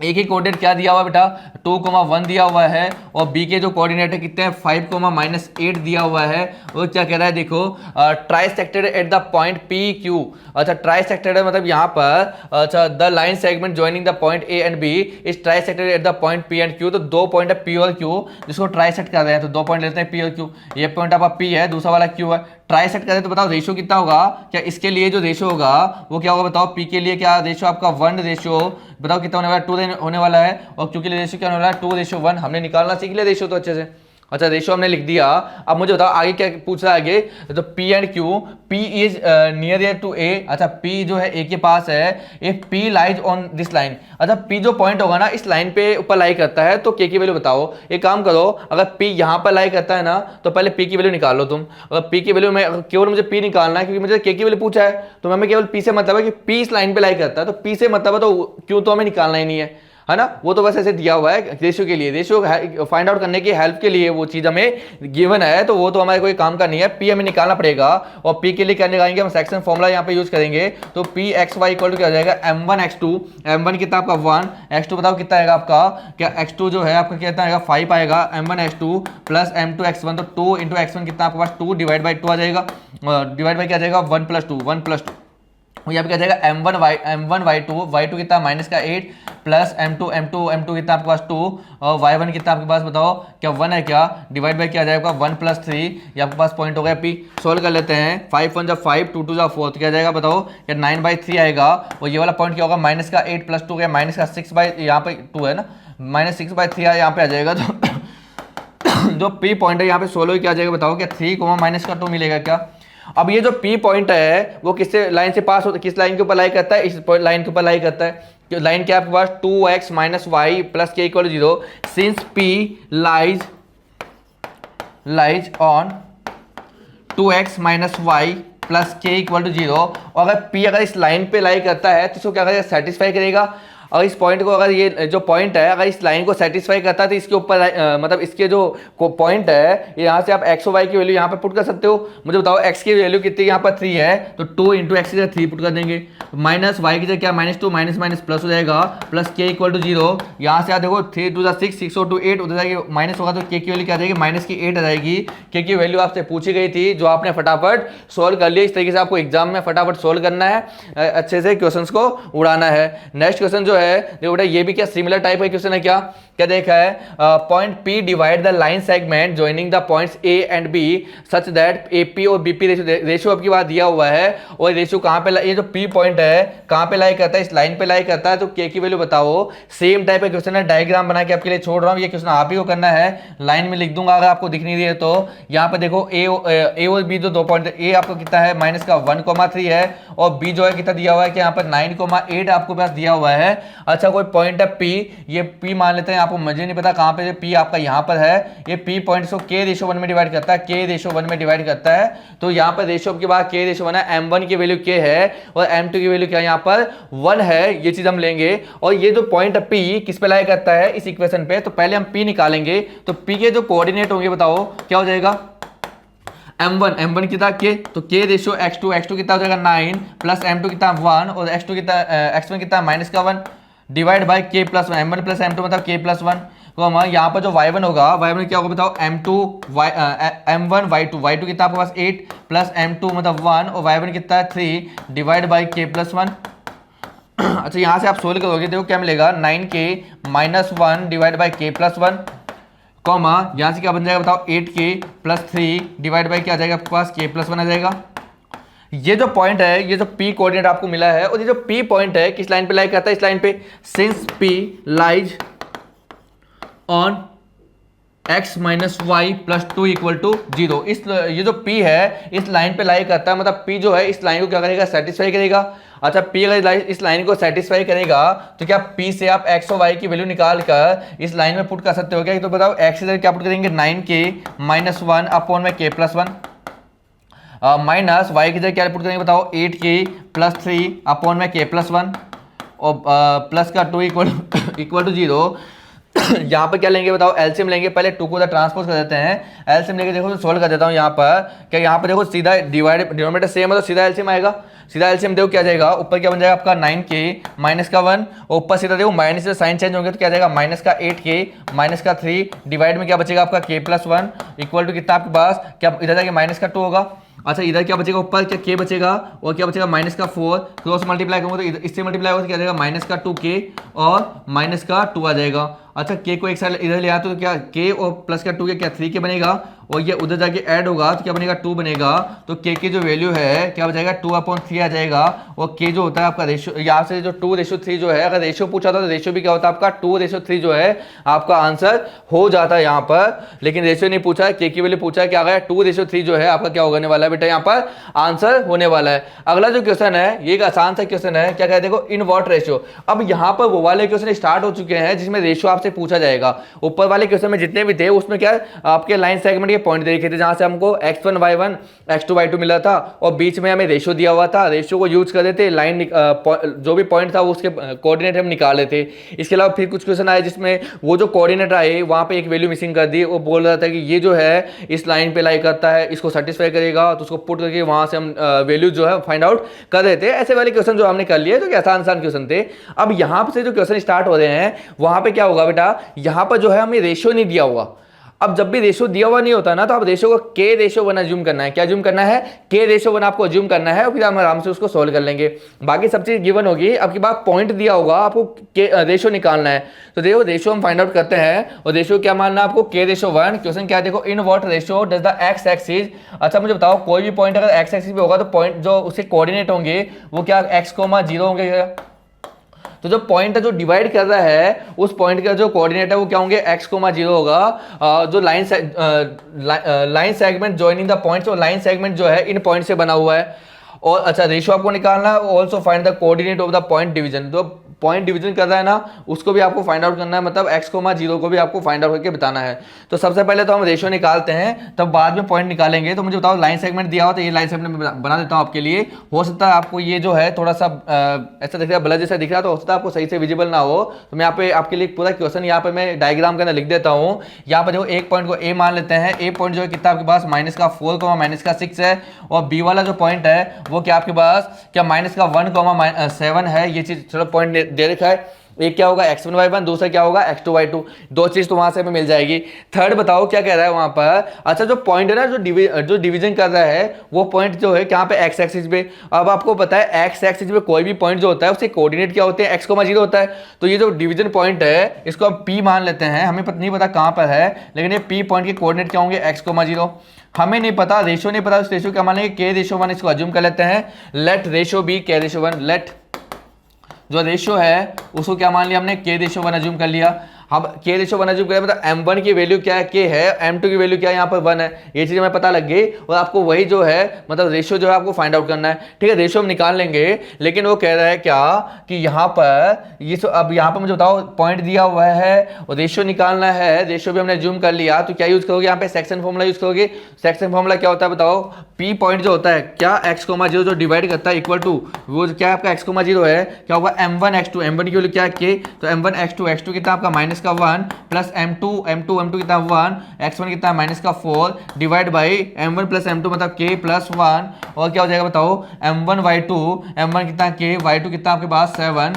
एक ही कोऑर्डिनेट क्या दिया हुआ बेटा 2,1 दिया हुआ है और बी के जो कोऑर्डिनेट है कितने हैं 5,-8 दिया हुआ है। वो क्या कह रहा है देखो trisected at the point P Q. अच्छा ट्राइसेक्टेड है मतलब यहाँ पर अच्छा the line segment joining the point A and B is trisected at the point P and Q. तो दो पॉइंट है पी और क्यू जिसको ट्राइसेक्ट कर रहे हैं, तो दो पॉइंट लेते हैं पी और क्यू। ये पॉइंट आपका पी है, दूसरा वाला क्यू है। ट्राइसेक्ट करें तो बताओ रेशियो कितना होगा, क्या इसके लिए जो रेशियो होगा वो क्या होगा बताओ, पी के लिए क्या रेशियो आपका 1 रेशियो बताओ कितना होने वाला है 2 होने वाला है, और क्यू के लिए रेशियो क्या होने वाला है 2:1। हमने निकालना सीख लिया रेशियो तो अच्छे से। अच्छा रेशियो हमने लिख दिया। अब मुझे बताओ आगे क्या पूछ रहा है आगे, तो P and Q, P is near to A। अच्छा P जो है A के पास है, if P lies on this line. अच्छा P जो पॉइंट होगा ना इस लाइन पे ऊपर लाई करता है तो K की वैल्यू बताओ। एक काम करो, अगर P यहाँ पर लाई करता है ना तो पहले P की वैल्यू निकाल लो तुम। अगर P की वैल्यू में केवल मुझे P निकालना है क्योंकि मुझे K की वैल्यू पूछा है, तो हमें केवल P से मतलब है कि P इस लाइन पे लाई करता है, तो P से मतलब है तो Q तो हमें निकालना ही नहीं है ना। वो तो बस ऐसे दिया हुआ है रेशियो के लिए, रेशियो फाइंड आउट करने की हेल्प के लिए वो चीज हमें गिवन है, तो वो तो हमारे कोई काम का नहीं है। पी हमें निकालना पड़ेगा और पी के लिए क्या निकालेंगे हम, सेक्शन फॉर्मूला यहाँ पे यूज करेंगे। तो P X Y equal to क्या हो जाएगा m1x2, m1 कितना आपका 1, x2 बताओ कितना आएगा आपका, क्या x2 जो है आपका कितना आएगा 5 आएगा, m1x2 प्लस m2x1 तो 2 × x1 कितना आपके पास 2 डिवाइड बाई 2 आ जाएगा, डिवाइड बाई क्या आ जाएगा 1 + 2 1 + 2 वो यहाँ पे क्या जाएगा एम वन वाई टू कितना माइनस का 8 प्लस एम टू कितना आपके पास 2 और y1 कितना आपके पास बताओ क्या 1 है क्या, डिवाइड बाई क्या जाएगा 1 प्लस 3, ये आपके पास पॉइंट हो गया P। सोल्व कर लेते हैं, 5 1 जा 5, 2 2 जा 4, तो क्या जाएगा बताओ क्या 9/3 आएगा। और ये वाला पॉइंट क्या होगा माइनस का 8 प्लस 2 क्या माइनस का 6 बाई यहाँ पे 2 है ना, -6/3 यहाँ पे आ जाएगा। तो जो P पॉइंट है यहाँ पे सोल्व क्या आ जाएगा बताओ क्या 3 माइनस का 2 मिलेगा क्या। अब ये जो P पॉइंट है वो किससे लाइन से पास होता है, किस लाइन के ऊपर लाई करता है, इस लाइन के ऊपर लाई करता है। लाइन क्या आपके पास 2x minus Y plus K equal 0 since P lies on 2x minus Y plus K equal 0। और अगर P अगर इस लाइन पे लाई करता है तो इसको क्या करेगा सेटिस्फाई करेगा। और इस पॉइंट को अगर ये जो पॉइंट है अगर इस लाइन को सेटिस्फाई करता है तो इसके ऊपर मतलब इसके जो पॉइंट है यहाँ से आप एक्स और वाई की वैल्यू यहाँ पे पुट कर सकते हो। मुझे बताओ एक्स की वैल्यू कितनी यहाँ पर 3 है तो 2 इंटू एक्स की जगह 3 पुट कर देंगे, माइनस वाई की जगह क्या -2 माइनस माइनस प्लस हो जाएगा प्लस के इक्वल 0। यहाँ से आप देखो 3 2 6 6 और 2 8 उधर जाएगी माइनस होगा तो के की वैल्यू क्या आ जाएगी -8 आ जाएगी। के की वैल्यू आपसे पूछी गई थी जो आपने फटाफट सोल्व कर लिया। इस तरीके से आपको एग्जाम में फटाफट सोल्व करना है, अच्छे से क्वेश्चन को उड़ाना है। नेक्स्ट क्वेश्चन जो है देखो बेटा ये भी क्या सिमिलर टाइप का क्वेश्चन है, क्या देखा है point P divide the line segment joining the points A and B such that AP और BP रेशियो आपकी बात दिया हुआ है। और रेशियो कहाँ पे ये जो P पॉइंट है कहाँ पे लाई करता है, इस लाइन पे लाई करता है। तो K की वैल्यू बताओ। सेम टाइप का क्वेश्चन है, डायग्राम बना के आपके लिए छोड़ रहा हूँ, ये क्वेश्चन आप ही को करना है। लाइन में लिख दूंगा अगर आपको दिख नहीं रही है तो। यहाँ पे देखो A और B जो 2 पॉइंट है, A आपको कितना है -1,3 है और B जो है कितना दिया हुआ है कि यहाँ पर 9,8 आपको पास दिया हुआ है। अच्छा कोई पॉइंट है P, ये P मान लेते हैं, आपको मुझे नहीं पता कहाँ पे P आपका यहाँ पर है। ये P पॉइंट को K/1 में डिवाइड करता है, K/1 में डिवाइड करता है। तो यहाँ पर रेशियो के बाद K/1 है, M1 की वैल्यू K है और M2 की वैल्यू क्या यहाँ पर 1 है, ये चीज हम लेंगे। और ये जो पॉइंट P किस पे लाई करता है इस इक्वेशन पे, तो पहले हम P निकालेंगे। तो P के जो कोऑर्डिनेट होंगे बताओ क्या हो जाएगा, M1 कितना K, तो K रेशियो x2 कितना हो जाएगा 9 प्लस M2 कितना 1 और x2 कितना x1 कितना -1 divide by K+1, M1 plus M2 मतलब K+1 को हम यहाँ पर जो y1 होगा, y1 क्या होगा बताओ M1 y2 कितना आपके पास 8 प्लस M2 मतलब 1 और y1 कितना है 3 डिवाइड बाई K+1। अच्छा यहाँ से आप सोल्व करोगे देखो क्या मिलेगा 9K -1 divide by K+1 comma यहाँ से क्या बन जाएगा बताओ 8K प्लस 3 डिवाइड बाई क्या आ जाएगा आपके पास K+1 आ जाएगा। ये जो पॉइंट है, ये जो P कोऑर्डिनेट आपको मिला है और ये जो P पॉइंट है किस लाइन पे लाई करता है, इस लाइन पे। Since P lies on x minus Y plus 2 equal to 0, इस ये जो P है इस लाइन पे लाई करता है, मतलब P जो है इस लाइन को क्या करेगा सेटिस्फाई करेगा। अच्छा P अगर इस लाइन को सेटिस्फाई करेगा तो क्या P से आप x और y की वैल्यू निकाल कर इस लाइन में पुट कर सकते हो क्या। तो बताओ x से क्या पुट करेंगे 9K -1 अपॉन में K+1 माइनस वाई की जगह क्या पुट करेंगे बताओ 8K प्लस 3 अपॉन में K+1 और प्लस का 2 इक्वल टू 0। यहाँ पर क्या लेंगे बताओ एलसीएम लेंगे, पहले 2 को उधर ट्रांसपोज कर देते हैं। एलसीएम लेके देखो सोल्व कर देता हूँ यहाँ पर। क्या यहाँ पर देखो सीधा डिनोमिनेटर सेम है तो सीधा एलसीएम आएगा। सीधा एलसीएम देखो क्या जाएगा, ऊपर क्या बन जाएगा आपका 9K माइनस का 1 और ऊपर सीधा देखो माइनस से साइन चेंज होंगे तो क्या जाएगा -8K माइनस का 3 डिवाइड में क्या बचेगा आपका K+1 इक्वल टू कितना आपके पास क्या इधर जाके -2 होगा। अच्छा इधर क्या बचेगा ऊपर क्या K बचेगा और क्या बचेगा -4 क्रॉस मल्टीप्लाई करूँगा तो इससे मल्टीप्लाई होगा तो क्या जाएगा -2K और -2 आ जाएगा। अच्छा K को एक साइड इधर ले आते तो क्या K और प्लस का 2K क्या 3K बनेगा और ये उधर जाके ऐड होगा तो क्या बनेगा 2 बनेगा। तो K की जो वैल्यू है क्या बचेगा 2/3 आ जाएगा। और K जो होता है आपका रेशियो, यहाँ से जो 2:3 जो है, अगर रेशियो पूछा था तो रेशियो भी क्या होता है आपका 2:3 जो है आपका आंसर हो जाता है यहाँ पर। लेकिन रेशियो नहीं पूछा है, K की वैल्यू पूछा है क्या गया 2:3 जो है आपका क्या होने वाला है बेटा यहाँ पर आंसर होने वाला है। अगला जो क्वेश्चन है ये एक आसान सा क्वेश्चन है, क्या कहते देखो इन व्हाट रेशियो। अब यहाँ पर वो वाले क्वेश्चन स्टार्ट हो चुके हैं जिसमें रेशियो आपसे पूछा जाएगा। ऊपर वाले क्वेश्चन में जितने भी थे उसमें क्या आपके लाइन सेगमेंट के पॉइंट दे रखे थे जहां से हमको x1 y1 x2 y2 मिला था और बीच में हमें रेशियो दिया हुआ था। रेशियो को यूज कर देते लाइन जो भी पॉइंट था वो उसके कोऑर्डिनेट हम निकाल लेते। इसके अलावा फिर कुछ क्वेश्चन आए जिसमें वो जो कोऑर्डिनेट आए वहां पे एक वैल्यू मिसिंग कर दी। वो बोल रहा था कि ये जो है इस लाइन पे लाई करता है, इसको सेटिस्फाई करेगा तो उसको पुट करके वहां से हम वैल्यू जो है फाइंड आउट कर देते। ऐसे वाले क्वेश्चन जो हमने कर लिए तो आसान आसान क्वेश्चन थे। अब यहाँ से जो क्वेश्चन स्टार्ट हो रहे हैं वहां पे क्या होगा बेटा, यहाँ पर जो है हमें रेशियो नहीं दिया हुआ। अब जब भी रेशो दिया हुआ नहीं होता ना, तो आप रेशो को के रेशो वन अज्यूम करना है। क्या अज्यूम करना है? के रेशो वन आपको अज्यूम करना है, और फिर हम आराम से उसको सोल्व कर लेंगे। बाकी सब चीज गिवन होगी। आपके पास पॉइंट दिया होगा, आपको के रेशो निकालना है। तो देखो रेशो हम फाइंड आउट करते हैं, और रेशो क्या मानना है आपको? के रेशो वन। क्वेश्चन क्या है देखो, in what ratio does the x axis. अच्छा मुझे बताओ, कोई भी पॉइंट अगर एक्स एक्सिस पे होगा तो पॉइंट जो उसके कोऑर्डिनेट होंगे वो क्या एक्स कोमा जीरो होंगे। तो जो पॉइंट है जो डिवाइड कर रहा है, उस पॉइंट का जो कोऑर्डिनेट है वो क्या होंगे? एक्स कोमा जीरो होगा। जो line segment joining the points, और लाइन सेगमेंट जो है इन पॉइंट से बना हुआ है। और अच्छा रेशियो आपको निकालना है, also find the coordinate of the point division. जो पॉइंट डिवीजन कर रहा है ना, उसको भी आपको फाइंड आउट करना है, मतलब एक्स कोमा जीरो को भी आपको फाइंड आउट करके बताना है। तो सबसे पहले तो हम रेशियो निकालते हैं, तब बाद में पॉइंट निकालेंगे। तो मुझे बताओ, लाइन सेगमेंट दिया हो तो ये लाइन सेगमेंट बना देता हूँ आपके लिए। हो सकता है आपको ये जो है थोड़ा सा ऐसा दिख रहा है, ब्लर जैसा दिख रहा है, तो हो सकता है आपको सही से विजिबल ना हो। तो मैं यहाँ पे आपके लिए पूरा क्वेश्चन यहाँ पे मैं डायग्राम के अंदर लिख देता हूँ। यहाँ पर देखो, एक पॉइंट को ए मान लेते हैं। ए पॉइंट जो है कितना आपके पास? -4, -6 है। और बी वाला जो पॉइंट है वो क्या आपके पास क्या -1, 7 है। ये चीज चलो पॉइंट दे रखा है। एक क्या होगा? x1 y1, दूसरा क्या होगा? x2 y2। दो चीज तो वहां से हमें मिल जाएगी। थर्ड बताओ क्या कह रहा है वहां पर? अच्छा जो पॉइंट है ना, जो डिवीजन कर रहा है, वो पॉइंट जो है क्या पे? x एक्सिस पे। अब आपको पता है x एक्सिस पे कोई भी पॉइंट जो होता है उसके कोऑर्डिनेट क्या होते हैं? x, 0 होता है। तो ये जो डिवीजन पॉइंट है इसको हम p मान लेते हैं। हमें नहीं पता कहां पर है, लेकिन ये p पॉइंट के कोऑर्डिनेट क्या होंगे? x, 0। हमें नहीं पता, रेशो नहीं पता, उस रेशो क्या मान लेंगे? के रेशो वन। इसको अज्यूम कर लेते हैं। लेट रेशो बी के रेशो वन। लेट जो रेशियो है उसको क्या मान लिया हमने? के रेशियो वन अज्यूम कर लिया। अब के रेशियो वन अज्यूम करें, मतलब m1 की वैल्यू क्या है? के है। m2 की वैल्यू क्या है? यहाँ पर 1 है। ये चीज़ हमें पता लग गई, और आपको वही जो है मतलब रेशियो जो है आपको फाइंड आउट करना है। ठीक है, रेशियो हम निकाल लेंगे, लेकिन वो कह रहा है क्या कि यहाँ पर ये अब यहाँ पर मुझे बताओ, पॉइंट दिया हुआ है और रेशियो निकालना है। रेशियो भी हमने अज्यूम कर लिया, तो क्या यूज करोगे यहाँ पे? सेक्शन फॉर्मूला यूज करोगे। सेक्शन फॉर्मूला क्या होता है बताओ? पी पॉइंट जो होता है क्या? x, 0 जो डिवाइड करता है इक्वल टू वो क्या आपका x, 0 है, क्या होगा? m1 x2। m1 की वैल्यू क्या है? k। तो m1 x2, x2 कितना आपका? -1 प्लस m2 कितना? 1। x1 कितना? -4 divide by m1 plus m2 मतलब k प्लस 1। और क्या हो जाएगा बताओ? m1 y2, m1 कितना? k, y2 कितना आपके पास? 7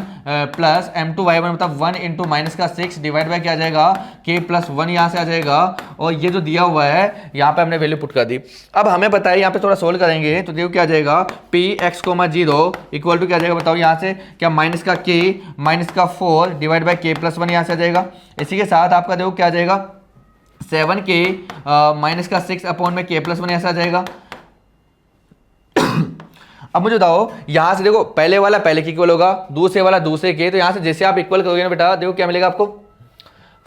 प्लस m2 y1 मतलब 1 इंटू -6 डिवाइड बाई क्या आ जाएगा? k प्लस 1 यहाँ से आ जाएगा। और ये जो दिया हुआ है यहाँ पे हमने वैल्यू पुट कर दी। अब हमें पता है, यहाँ पे थोड़ा सोल्व करेंगे तो देखो क्या आ जाएगा? p x, 0 इक्वल टू क्या आ जाएगा बताओ? यहाँ से क्या? -4 डिवाइड बाई k प्लस 1 यहाँ से आ जाएगा। इसी के साथ आपका देखो क्या आ जाएगा? 7k -6 अपॉन में k प्लस 1 ऐसा आ जाएगा। अब मुझे बताओ, यहां से देखो, पहले वाला पहले के इक्वल होगा, दूसरे वाला दूसरे के। तो यहां से जैसे आप इक्वल करोगे ना बेटा, देखो क्या मिलेगा आपको?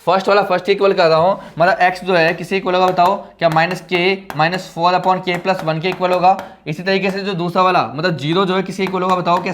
फर्स्ट वाला फर्स्ट इक्वल कर रहा हूँ, मतलब x जो है किसी इक्वल होगा बताओ? क्या? -4 अपॉन k प्लस 1 के इक्वल होगा। इसी तरीके से जो दूसरा वाला मतलब 0 जो है किसी इक्वल होगा बताओ? क्या?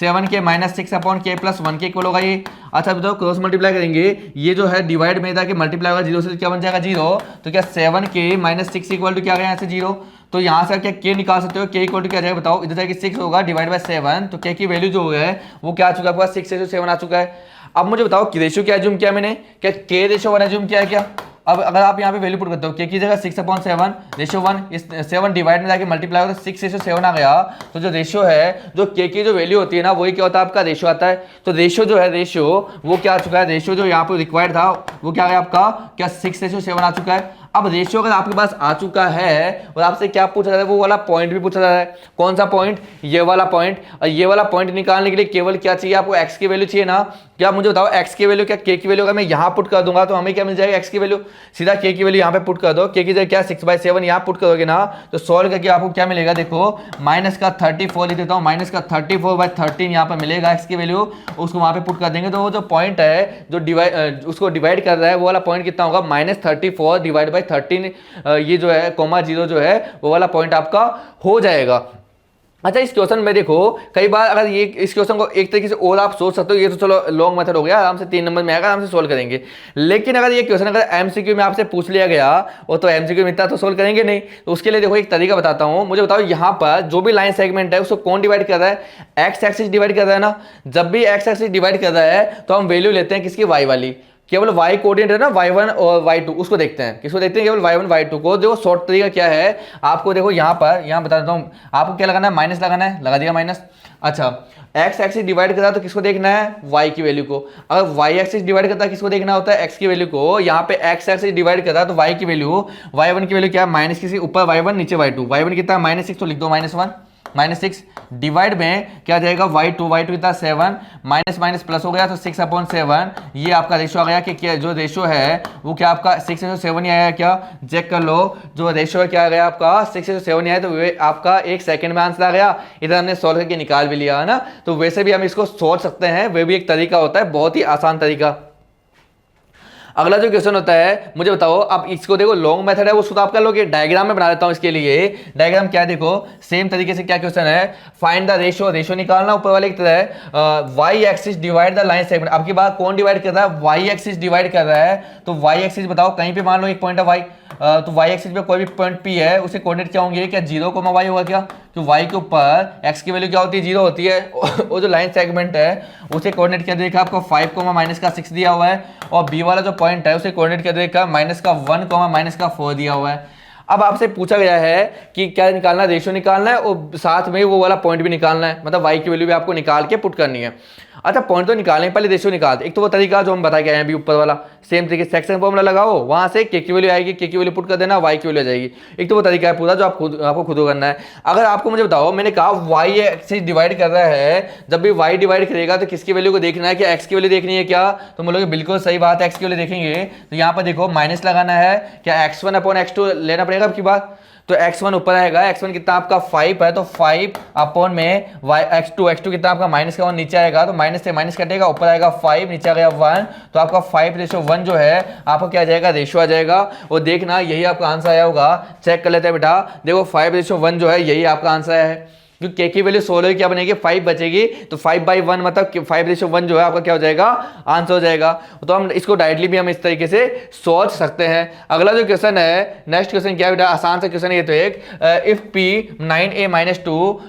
7k -6 अपॉन k प्लस 1 के इक्वल होगा ये। अच्छा बताओ, क्रॉस मल्टीप्लाई करेंगे, ये जो है डिवाइड में था कि मल्टीप्लाई होगा 0 से, क्या बन जाएगा? 0। तो क्या 7k -6 इक्वल टू क्या आ गया यहाँ से? 0। तो यहाँ से क्या k निकाल सकते हो? k इक्वल टू क्या जाएगा बताओ? इधर जाके 6 होगा डिवाइड बाय 7। तो k की वैल्यू जो है वो क्या आ चुका है? 6:7 आ चुका है। अब मुझे बताओ कि रेशियो क्या अज्यूम किया मैंने? क्या k रेशियो 1 अज्यूम किया है क्या? अब अगर आप यहाँ पे वैल्यू पुट करते हो k की जगह 6/7 रेशियो 1, इस 7 डिवाइड में जाके मल्टीप्लाई होता है, 6:7 आ गया। तो जो रेशियो है, जो k की जो वैल्यू होती है ना, वही क्या होता है? आपका रेशियो आता है। तो रेशियो जो है, रेशियो वो क्या आ चुका है? रेशियो जो यहाँ पे रिक्वायर्ड था वो क्या है आपका? क्या? 6:7 आ चुका है। अब रेशियो अगर आपके पास आ चुका है और आपसे क्या पूछा जा रहा है? वो वाला पॉइंट भी पूछा जा रहा है। कौन सा पॉइंट? ये वाला पॉइंट। और ये वाला पॉइंट निकालने के लिए केवल क्या चाहिए आपको? x की वैल्यू चाहिए ना। क्या मुझे बताओ, x की वैल्यू क्या? k की वैल्यू अगर मैं यहाँ पुट कर दूंगा तो हमें क्या मिल जाएगा? x की वैल्यू। सीधा k की वैल्यू यहाँ पे पुट कर दो। k की जगह क्या? 6/7 यहाँ पुट करोगे ना, तो सॉल्व करके आपको क्या मिलेगा? देखो, -34 लिख देता हूँ। -34/13 यहाँ पर मिलेगा x की वैल्यू। उसको वहाँ पे पुट कर देंगे तो वो जो पॉइंट है जो उसको डिवाइड कर रहा है, वो वाला पॉइंट कितना होगा? -34 डिवाइड बाई 13, ये जो है कोमा 0 जो है वो वाला पॉइंट आपका हो जाएगा। अच्छा, इस क्वेश्चन में देखो, कई बार अगर ये इस क्वेश्चन को एक तरीके से और आप सोच सकते हो, ये तो चलो लॉन्ग मेथड हो गया, आराम से 3 नंबर में आएगा, आराम से सोल्व करेंगे। लेकिन अगर ये क्वेश्चन अगर एमसीक्यू में आपसे पूछ लिया गया, वो तो एमसीक्यू में इतना तो सोल्व करेंगे नहीं। तो उसके लिए देखो एक तरीका बताता हूँ। मुझे बताओ, यहाँ पर जो भी लाइन सेगमेंट है उसको कौन डिवाइड कर रहा है? एक्स एक्सिस डिवाइड कर रहा है ना। जब भी एक्स एक्सिस डिवाइड कर रहा है तो हम वैल्यू लेते हैं किसकी? वाई वाली। केवल y कोऑर्डिनेट है ना y1 और y2, उसको देखते हैं। किसको देखते हैं? केवल y1 y2 को। देखो शॉर्ट तरीका क्या है, आपको देखो यहाँ बता देता हूँ, आपको क्या लगाना है, माइनस लगाना है, लगा दिया माइनस। अच्छा, x एक्सिस डिवाइड करता है तो किसको देखना है, y की वैल्यू को। अगर y एक्सिस डिवाइड करता है किसको देखना होता है, x की वैल्यू को। यहाँ पे x एक्सिस डिवाइड करता है तो y की वैल्यू, y1 की वैल्यू क्या है, माइनस किसी ऊपर y1 नीचे y2, y1 कितना है -6 तो लिख दो -1 -6 डिवाइड में क्या जाएगा y2 कितना 7 माइनस माइनस प्लस हो गया तो 6/7। ये आपका रेशो आ गया कि क्या जो रेशो है वो क्या आपका 6:7 ही आया क्या, चेक कर लो। जो रेशो है क्या आ गया आपका 6:7 ही आया, तो वे आपका 1 सेकंड में आंसर आ गया। इधर हमने सॉल्व करके निकाल भी लिया है ना। तो वैसे भी हम इसको सोच सकते हैं, वे भी एक तरीका होता है, बहुत ही आसान तरीका। अगला जो क्वेश्चन होता है, मुझे बताओ, अब इसको देखो लॉन्ग मेथड है, वो तो आपका लोग डायग्राम में बना देता हूं। इसके लिए डायग्राम क्या है, देखो सेम तरीके से क्या क्वेश्चन है, फाइंड द रेशियो, रेशियो निकालना ऊपर वाले की तरह, Y axis divide the line segment. अब की बात कौन डिवाइड कर रहा है, वाई एक्सिस डिवाइड कर रहा है। तो वाई एक्सिस बताओ, कहीं पे मान लो एक पॉइंट है वाई, तो वाई एक्सिस पे कोई भी पॉइंट पी है, उसे कोऑर्डिनेट क्या होंगे, क्या 0, y होगा क्या, तो y के ऊपर x की वैल्यू क्या होती है, 0 होती है। वो जो लाइन सेगमेंट है उसे कोऑर्डिनेट क्या देखा आपको 5, -6 दिया हुआ है। और b वाला जो पॉइंट है उसे कोऑर्डिनेट क्या देखा -1, -4 दिया हुआ है। अब आपसे पूछा गया है कि क्या निकालना है, रेशियो निकालना है और साथ में वो वाला पॉइंट भी निकालना है, मतलब y की वैल्यू भी आपको निकाल के पुट करनी है। अच्छा, पॉइंट तो निकालें, पहले रेशियो निकालते। एक तो वो तरीका जो हम बता के आए हैं अभी ऊपर वाला, सेम तरीके सेक्शन फॉर्मूला लगाओ, वहां से k की वैल्यू आएगी, k की वैल्यू पुट कर देना, y की वैल्यू आ जाएगी। एक तो वो तरीका है पूरा जो आपको खुद करना है। अगर आपको मुझे बताओ, मैंने कहा y एक्सिस डिवाइड कर रहा है, जब भी y डिवाइड करेगा तो किसकी वैल्यू को देखना है, क्या x की वैल्यू देखनी है क्या, तो बोलोगे बिल्कुल सही बात है, x की वैल्यू देखेंगे। तो यहाँ पर देखो माइनस लगाना है, क्या x1/x2 लेना पड़ेगा अब की बात। तो x1 ऊपर आएगा, x1 कितना आपका 5 है, तो 5 अपॉन में x2 कितना आपका -1 नीचे आएगा, तो माइनस से माइनस कटेगा, ऊपर आएगा 5, नीचे आ गया 1, तो आपका 5:1 जो है आपका क्या आ जाएगा, रेशियो आ जाएगा। और देखना यही आपका आंसर आया होगा, चेक कर लेते हैं बेटा। देखो 5:1 जो है यही आपका आंसर है, क्योंकि k की वैल्यू 16 क्या बनेगी, 5 बचेगी, तो 5/1 मतलब 5:1 जो है आपका क्या हो जाएगा, आंसर हो जाएगा। तो हम इसको डायरेक्टली भी हम इस तरीके से सोच सकते हैं। अगला जो क्वेश्चन है, नेक्स्ट क्वेश्चन क्या है बेटा, आसान सा क्वेश्चन है ये तो एक, if p 9a - 2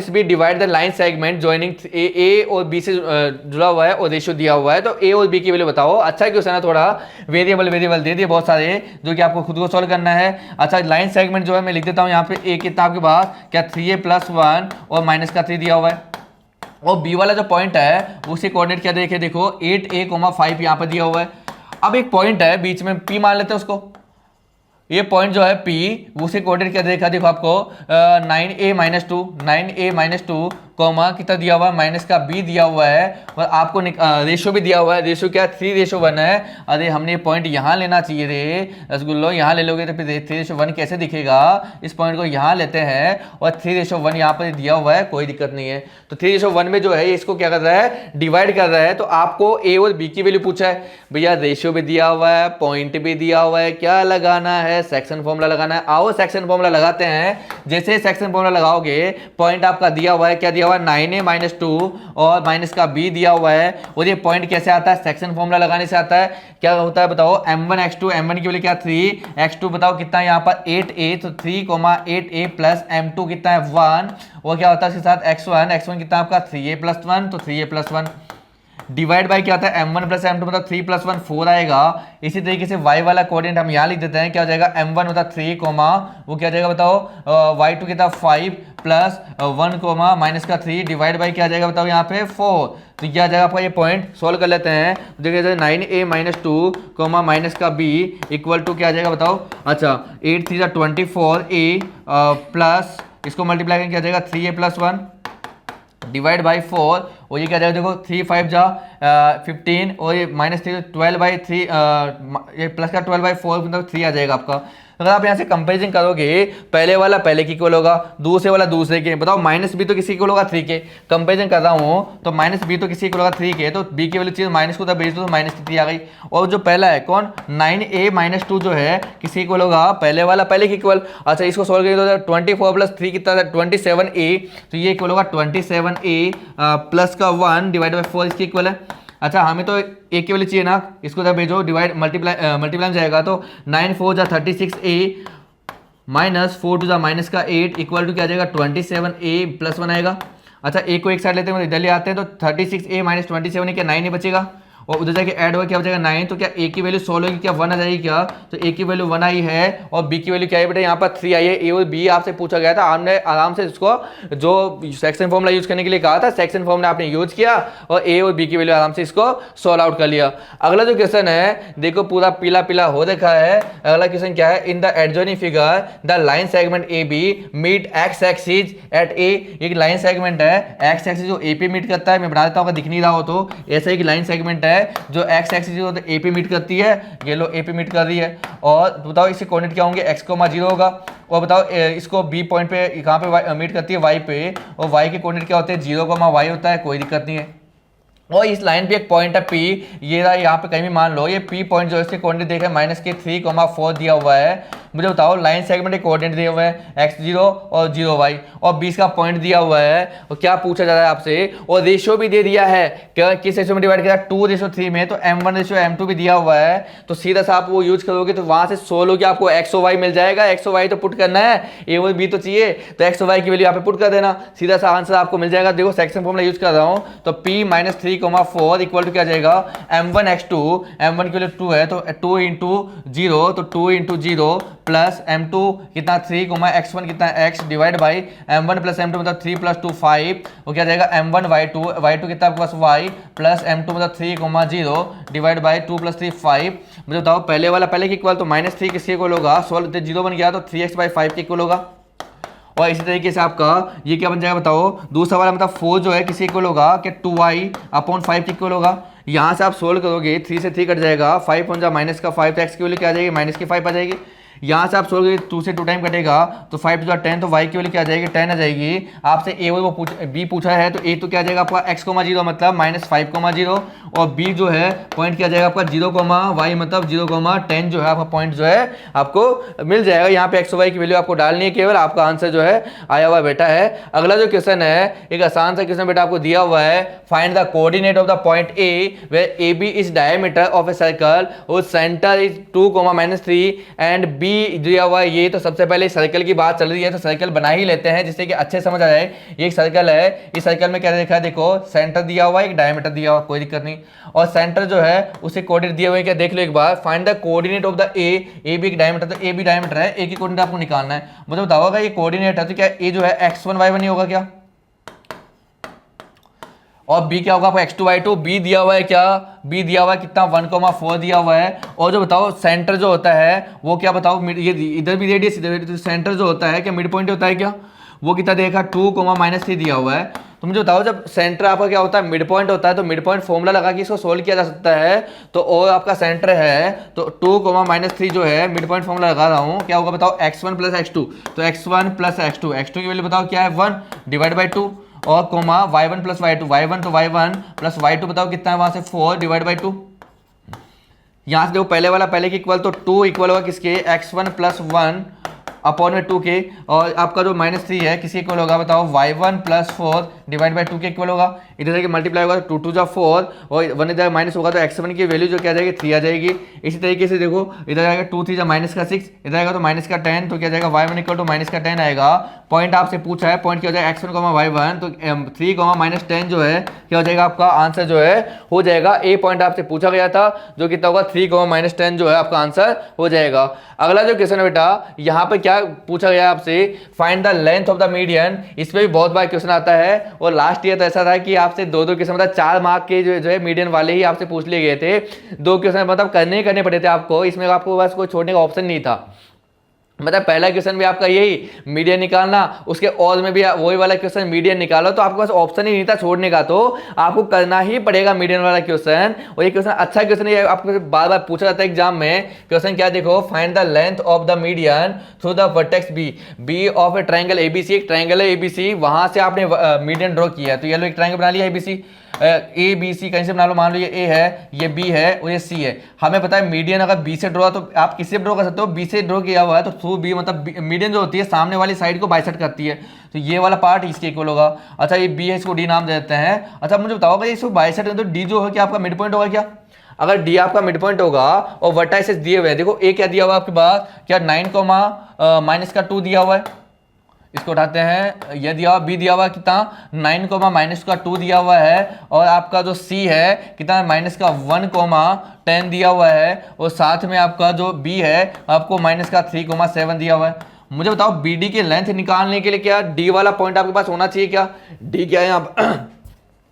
-b divide the line segment joining a और b से जुड़ा हुआ है और रेशियो दिया हुआ है, तो a और b की वैल्यू बताओ। अच्छा क्वेश्चन है, थोड़ा वेरिएबल दे दिए बहुत सारे जो कि आपको खुद को सॉल्व करना है। अच्छा, लाइन सेगमेंट जो है मैं लिख देता हूँ यहाँ पे, a कितना आपके पास क्या 3a+1 और -3 दिया हुआ है, और b वाला जो पॉइंट है उसे कोऑर्डिनेट क्या देखे, देखो 8a, 5 यहाँ पर दिया हुआ है। अब एक पॉइंट है बीच में p मान लेते हैं उसको, ये पॉइंट जो है P उसे कोऑर्डिनेट क्या देखा, देखो आपको 9a - 2 कितना दिया हुआ है, माइनस का b दिया हुआ है, और आपको रेशियो भी दिया हुआ है, रेशियो क्या 3:1 है। अरे हमने ये पॉइंट यहाँ लेना चाहिए रे रसगुल्लो, यहाँ ले लोगे तो फिर 3:1 कैसे दिखेगा, इस पॉइंट को यहाँ लेते हैं और 3:1 यहाँ पर दिया हुआ है, कोई दिक्कत नहीं है। तो 3:1 में जो है ये इसको क्या कर रहा है, डिवाइड कर रहा है। तो आपको a और b की वैल्यू पूछा है, भैया रेशियो भी दिया हुआ है, पॉइंट भी दिया हुआ है, क्या लगाना है, सेक्शन फॉर्मूला लगाना है। आओ सेक्शन फॉर्मूला लगाते हैं। जैसे सेक्शन फॉर्मूला लगाओगे, पॉइंट आपका दिया हुआ है, क्या दिया हुआ है 9a - 2 और माइनस का b दिया हुआ है, और ये पॉइंट कैसे आता है, सेक्शन फॉर्मूला लगाने से आता है। क्या होता है बताओ, m1x2, m1 की वैल्यू क्या 3, x2 बताओ कितना है यहाँ पर 8a, तो 3,8a प्लस m2 कितना है 1, और क्या होता है इसके साथ x1 कितना आपका 3a+1, तो 3a+1 डिवाइड बाय क्या होता है m1 + m2 मतलब 3 + 1 4 आएगा। इसी तरीके से y वाला कोऑर्डिनेट हम यहाँ लिख देते हैं, क्या हो जाएगा m1 मतलब 3, वो क्या जाएगा बताओ y2 कितना 5 + 1, माइनस का 3 डिवाइड बाय क्या जाएगा बताओ यहाँ पे 4। तो क्या जाएगा आपका, ये पॉइंट सोल्व कर लेते हैं। देखिए 9a - 2 माइनस का b इक्वल टू क्या आ जाएगा बताओ, अच्छा 8 3 24a प्लस इसको मल्टीप्लाई करेंगे क्या जाएगा 3a+1 डिवाइड बाई 4, और ये क्या जाएगा देखो 3 5 जा 15, और ये -3 12/3, ये प्लस का 12/4 मतलब 3 आ जाएगा आपका। अगर आप यहाँ से कंपेरिजन करोगे, पहले वाला पहले की इक्वल होगा, दूसरे वाला दूसरे के, बताओ -b तो किसी इक्वल होगा 3 के, कंपेरिजन कर रहा हूँ तो -b तो किसी इक्वल होगा 3 के, तो b की वैल्यू चीज माइनस को भेज दो तो -3 आ गई। और जो पहला है कौन 9a - 2 जो है किसी इक्वल होगा, पहले वाला पहले की इक्वल। अच्छा इसको सोल्व करिए तो 24 + 3 कितना था 27a, तो ये इक्वल होगा 27a प्लस का 1 डिवाइड बाई 4 इसकी इक्वल है। अच्छा हमें तो एक की वैल्यू चाहिए ना, इसको जब भेजो डिवाइड मल्टीप्लाई जाएगा तो 9 4 जा 36a -4 2 जा -8 इक्वल टू क्या आ जाएगा 27a + 1 आएगा। अच्छा a को एक साइड लेते हैं इधर ले आते हैं, तो 36a - 27 क्या 9 ही बचेगा, और उधर जाके ऐड होगा क्या हो जाएगा 9, तो क्या ए की वैल्यू 16 होगी, क्या 1 आ जाएगी क्या, तो ए की वैल्यू 1 आई है और बी की वैल्यू क्या है बेटा यहाँ पर 3 आई है। ए और बी आपसे पूछा गया था, आपने आराम से इसको जो सेक्शन फॉर्मूला यूज करने के लिए कहा था सेक्शन फॉर्मूला आपने यूज किया और ए और बी की वैल्यू आराम से इसको सॉल्व आउट कर लिया। अगला जो क्वेश्चन है देखो पूरा पीला पीला हो रखा है। अगला क्वेश्चन क्या है, in the adjoining figure the line segment A B meet X axis at A. एक लाइन सेगमेंट है एक्स एक्सिस जो ए पे मीट करता है, मैं बना देता हूँ अगर दिख नहीं रहा हो तो, ऐसा एक लाइन सेगमेंट है जो एक्स एक्सिस जो ए पे मीट करती है, ये लो ए पे मीट कर रही है। और बताओ इसके कोऑर्डिनेट क्या होंगे, x, 0 होगा। और बताओ इसको बी पॉइंट पे कहाँ पे मीट करती है, y पे, और y के कोऑर्डिनेट क्या होते हैं 0, y होता है, कोई दिक्कत नहीं है। और इस लाइन पे एक पॉइंट है P, ये रहा यहाँ पे कहीं भी मान लो, ये P पॉइंट जो है इसके कोऑर्डिनेट देखे -3,4 दिया हुआ है। मुझे बताओ लाइन सेगमेंट के कोऑर्डिनेट दिए हुए हैं x0 और 0y और 20 का पॉइंट दिया हुआ है। और क्या पूछा जा रहा है आपसे, और रेशियो भी दे दिया है, क्या किस रेशियो में डिवाइड किया, 2:3 में, तो m1:m2 भी दिया हुआ है। तो सीधा सा आप वो यूज करोगे तो वहां से सोल्व होकर आपको x और y मिल जाएगा। x और y तो पुट करना है, a और b तो चाहिए, तो x और y की वैल्यू यहाँ पे पुट कर देना, सीधा सा आंसर आपको मिल जाएगा। देखो सेक्शन फॉर्मूला यूज कर रहा हूँ, तो P-3,4 इक्वल टू क्या जाएगा, m1x2, m1 की वैल्यू 2 है तो 2 × 0, तो 2 × 0 प्लस m2 कितना 3, x1 कितना x divide by m1 plus m2 मतलब 3 + 2 5, वो क्या जाएगा m1y2 कितना आपके पास y प्लस m2 मतलब 3, 0 डिवाइड बाई 2 + 3 5। मुझे बताओ पहले वाला पहले के इक्वल, तो -3 किसके इक्वल होगा, 16 0 बन गया तो 3x/5 के इक्वल होगा। और इसी तरीके से आपका ये क्या बन जाएगा बताओ, दूसरा वाला मतलब 4 जो है किसी इक्वल होगा कि 2y/5 के इक्वल होगा। यहाँ से आप सोल्व करोगे 3 से 3 कट जाएगा, 5 × -5, तो x की वैल्यू क्या आ जाएगी -5 आ जाएगी। यहाँ से आप सोल्व करोगे 2 से 2 टाइम कटेगा तो 5 × 10, तो y की वैल्यू क्या आ जाएगी 10 आ जाएगी। आपसे a वो b पूछा है, तो a तो क्या आ जाएगा आपका x, 0 मतलब -5, 0 और b जो है पॉइंट क्या आ जाएगा आपका 0, y मतलब 0, 10 जो है आपका पॉइंट जो है आपको मिल जाएगा। यहाँ पे x और y की वैल्यू आपको डालनी है, केवल आपका आंसर जो है आया हुआ बेटा है। अगला जो क्वेश्चन है एक आसान सा क्वेश्चन बेटा आपको दिया हुआ है, find the coordinate of the point a where ab is diameter of a circle और सेंटर इज 2, -3 एंड b दिया हुआ है। ये तो सबसे पहले सर्कल की बात चल रही है तो सर्कल बना ही लेते हैं जिससे कि अच्छे समझ आ जाए। ये एक सर्कल है, इस सर्कल में क्या देखा है, देखो सेंटर दिया हुआ है, एक डायमीटर दिया हुआ, कोई दिक्कत नहीं, और सेंटर जो है उसे कोऑर्डिनेट दिए हुए क्या देख लो एक बार। Find the coordinate of the A B एक डायमीटर, तो ए भी डायमीटर है, ए की कोऑर्डिनेट आपको निकालना है। मुझे बताओ ये कोऑर्डिनेट है तो क्या ए जो है x1 y1 ही होगा क्या, और b क्या होगा आपको x2 y2, b दिया हुआ है क्या, b दिया हुआ है कितना 1,4 दिया हुआ है। और जो बताओ सेंटर जो होता है वो क्या बताओ, ये इधर भी रेडियस इधर भी, सेंटर जो होता है क्या मिड पॉइंट होता है क्या, वो कितना देखा 2, -3 दिया हुआ है। तो मुझे बताओ जब सेंटर आपका क्या होता है मिड पॉइंट होता है, तो मिड पॉइंट फॉर्मूला लगा के इसको सोल्व किया जा सकता है। तो और आपका सेंटर है तो 2, -3 जो है मिड पॉइंट फॉर्मूला लगा रहा हूँ, क्या होगा बताओ x1 + x2, तो x1 + x2 की वैल्यू बताओ क्या है 1 डिवाइड बाई 2 और कोमा y1 + y2, y1 तो y1 प्लस y2 बताओ कितना है वहां से 4 डिवाइड बाई 2। यहां से देखो पहले वाला पहले के इक्वल, तो 2 इक्वल होगा किसके x1 + 1 अपॉन में 2 के, और आपका जो -3 है किसी इक्वल होगा बताओ y1 + 4 डिवाइड बाई 2 के इक्वल होगा। इधर से मल्टीप्लाई होगा तो 2 × 4 और 1 इधर माइनस होगा तो x1 की वैल्यू जो क्या जाएगी 3 आ जाएगी। इसी तरीके से देखो इधर आएगा 2 3 -6, इधर आएगा तो -10, तो क्या जाएगा y1 = -10 आएगा। पॉइंट आपसे पूछा है, पॉइंट क्या हो जाएगा x1, y1, तो 3, -10 जो है क्या हो जाएगा आपका आंसर जो है हो जाएगा। ए पॉइंट आपसे पूछा गया था जो कितना होगा 3, -10 जो है आपका आंसर हो जाएगा। अगला जो क्वेश्चन है बेटा यहाँ पे क्या पूछा गया आपसे, find the length of the median. इस पे भी बहुत बार क्वेश्चन आता है और लास्ट ईयर तो ऐसा था कि आपसे 2 क्वेश्चन मतलब 4 मार्क के जो है मीडियन वाले ही आपसे पूछ लिए गए थे। 2 क्वेश्चन मतलब करने पड़े थे आपको, इसमें आपको बस कोई छोड़ने का ऑप्शन नहीं था। मतलब पहला क्वेश्चन भी आपका यही मीडियन निकालना, उसके और में भी वही वाला क्वेश्चन मीडियन निकालो, तो आपके पास ऑप्शन ही नहीं था छोड़ने का, तो आपको करना ही पड़ेगा मीडियन वाला क्वेश्चन। और ये क्वेश्चन अच्छा क्वेश्चन है, आपको बार बार पूछा जाता है एग्जाम में। क्वेश्चन क्या देखो, find the length of the median through the vertex B of a triangle ABC. एक ट्रायंगल है एबीसी, वहां से आपने मीडियन ड्रॉ किया, तो ये लो एक ट्रायंगल बना लिया एबीसी, ए बी सी कहीं से बना लो, मान लो ये ए है, ये बी है और ये सी है। हमें पता है मीडियन अगर बी से ड्रॉ, तो आप किससे ड्रॉ कर सकते हो, बी से ड्रॉ किया हुआ है तो थ्रू बी, मतलब मीडियन जो होती है सामने वाली साइड को बाइसेक्ट करती है, तो ये वाला पार्ट इसके इक्वल होगा। अच्छा ये बी है, इसको डी नाम देते हैं। अच्छा मुझे बताओ अगर इसको बाइसेक्ट है तो डी जो है क्या आपका मिड पॉइंट होगा क्या, अगर डी आपका मिड पॉइंट होगा और वर्टाइसेस दिए हुए हैं, देखो ए क्या दिया हुआ है आपके पास, क्या 9, -2 दिया हुआ है, इसको उठाते हैं, ये दिया हुआ बी दिया हुआ कितना 9 कोमा माइनस का 2 दिया हुआ है, और आपका जो सी है कितना माइनस का 1 कोमा 10 दिया हुआ है, और साथ में आपका जो बी है आपको माइनस का 3 कोमा 7 दिया हुआ है। मुझे बताओ बी डी की लेंथ निकालने के लिए क्या डी वाला पॉइंट आपके पास होना चाहिए क्या? डी क्या है यहाँ पर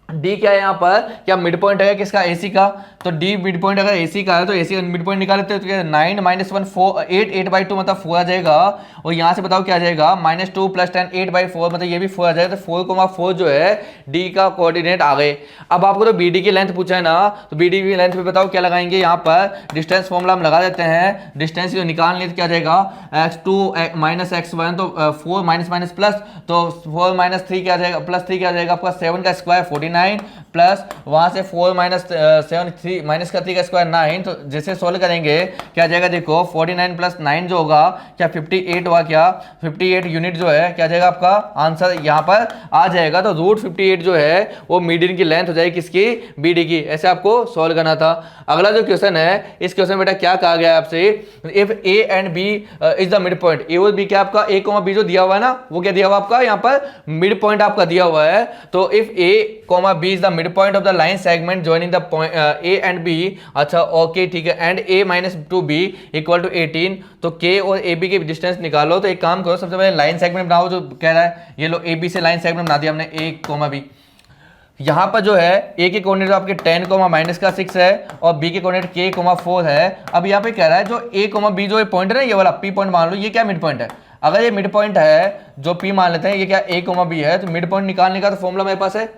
डी क्या है यहाँ पर, क्या मिड पॉइंट है किसका एसी का? तो डी मिड पॉइंट अगर एसी का है तो एसी का मिड पॉइंट निकाल लेते हैं, तो क्या 9 माइनस 1 4 8 8/2 मतलब 4 आ जाएगा, और यहाँ से बताओ क्या आ जाएगा -2 + 10 8/4 मतलब ये भी 4 आ जाएगा, तो 4,4 जो है डी का कोऑर्डिनेट आ गए। अब आपको तो बी डी की लेंथ पूछा है ना, तो बी डी की लेंथ पे बताओ क्या लगाएंगे, यहाँ पर डिस्टेंस फॉर्मूला हम लगा देते हैं। डिस्टेंस जो निकालने तो क्या आ जाएगा x2 - x1, तो 4 माइनस प्लस, तो 4 - 3 क्या आ जाएगा, +3 क्या आ जाएगा आपका 7 का स्क्वायर 49 प्लस वहां से 4 - 7 3 माइनस का 3 का स्क्वायर 9, तो जैसे सोल्व करेंगे क्या आ जाएगा देखो 49 + 9 जो होगा क्या 58 हुआ, क्या 58 यूनिट जो है क्या आ जाएगा आपका आंसर यहाँ पर आ जाएगा। तो √58 जो है वो मीडियन की लेंथ हो जाएगी किसकी, बीडी की। ऐसे आपको सोल्व करना था। अगला जो क्वेश्चन है, इस क्वेश्चन में बेटा क्या कहा गया आपसे, if A and B is the mid point, A और बी क्या आपका ए बी जो दिया हुआ है ना, वो क्या दिया हुआ आपका यहाँ पर मिड पॉइंट आपका दिया हुआ है। तो if A B is the mid point of the line segment joining the point A and B, अच्छा ओके ठीक है, एंड ए - 2b = 18, तो के और ए बी के डिस्टेंस निकालो। तो एक काम करो, सबसे पहले लाइन सेगमेंट बनाओ, जो कह रहा है ये लो ए बी से लाइन सेगमेंट बना दिया हमने ए बी। यहाँ पर जो है ए के कोऑर्डिनेट आपके 10, -6 है, और बी के कोऑर्डिनेट k, 4 है। अब यहाँ पे कह रहा है जो ए बी जो पॉइंट है ना, ये वाला पी पॉइंट मान लो, ये क्या मिड पॉइंट है। अगर ये मिड पॉइंट है जो पी मान लेते हैं, ये क्या ए बी है, तो मिड पॉइंट निकालने का तो फॉर्मूला मेरे पास है।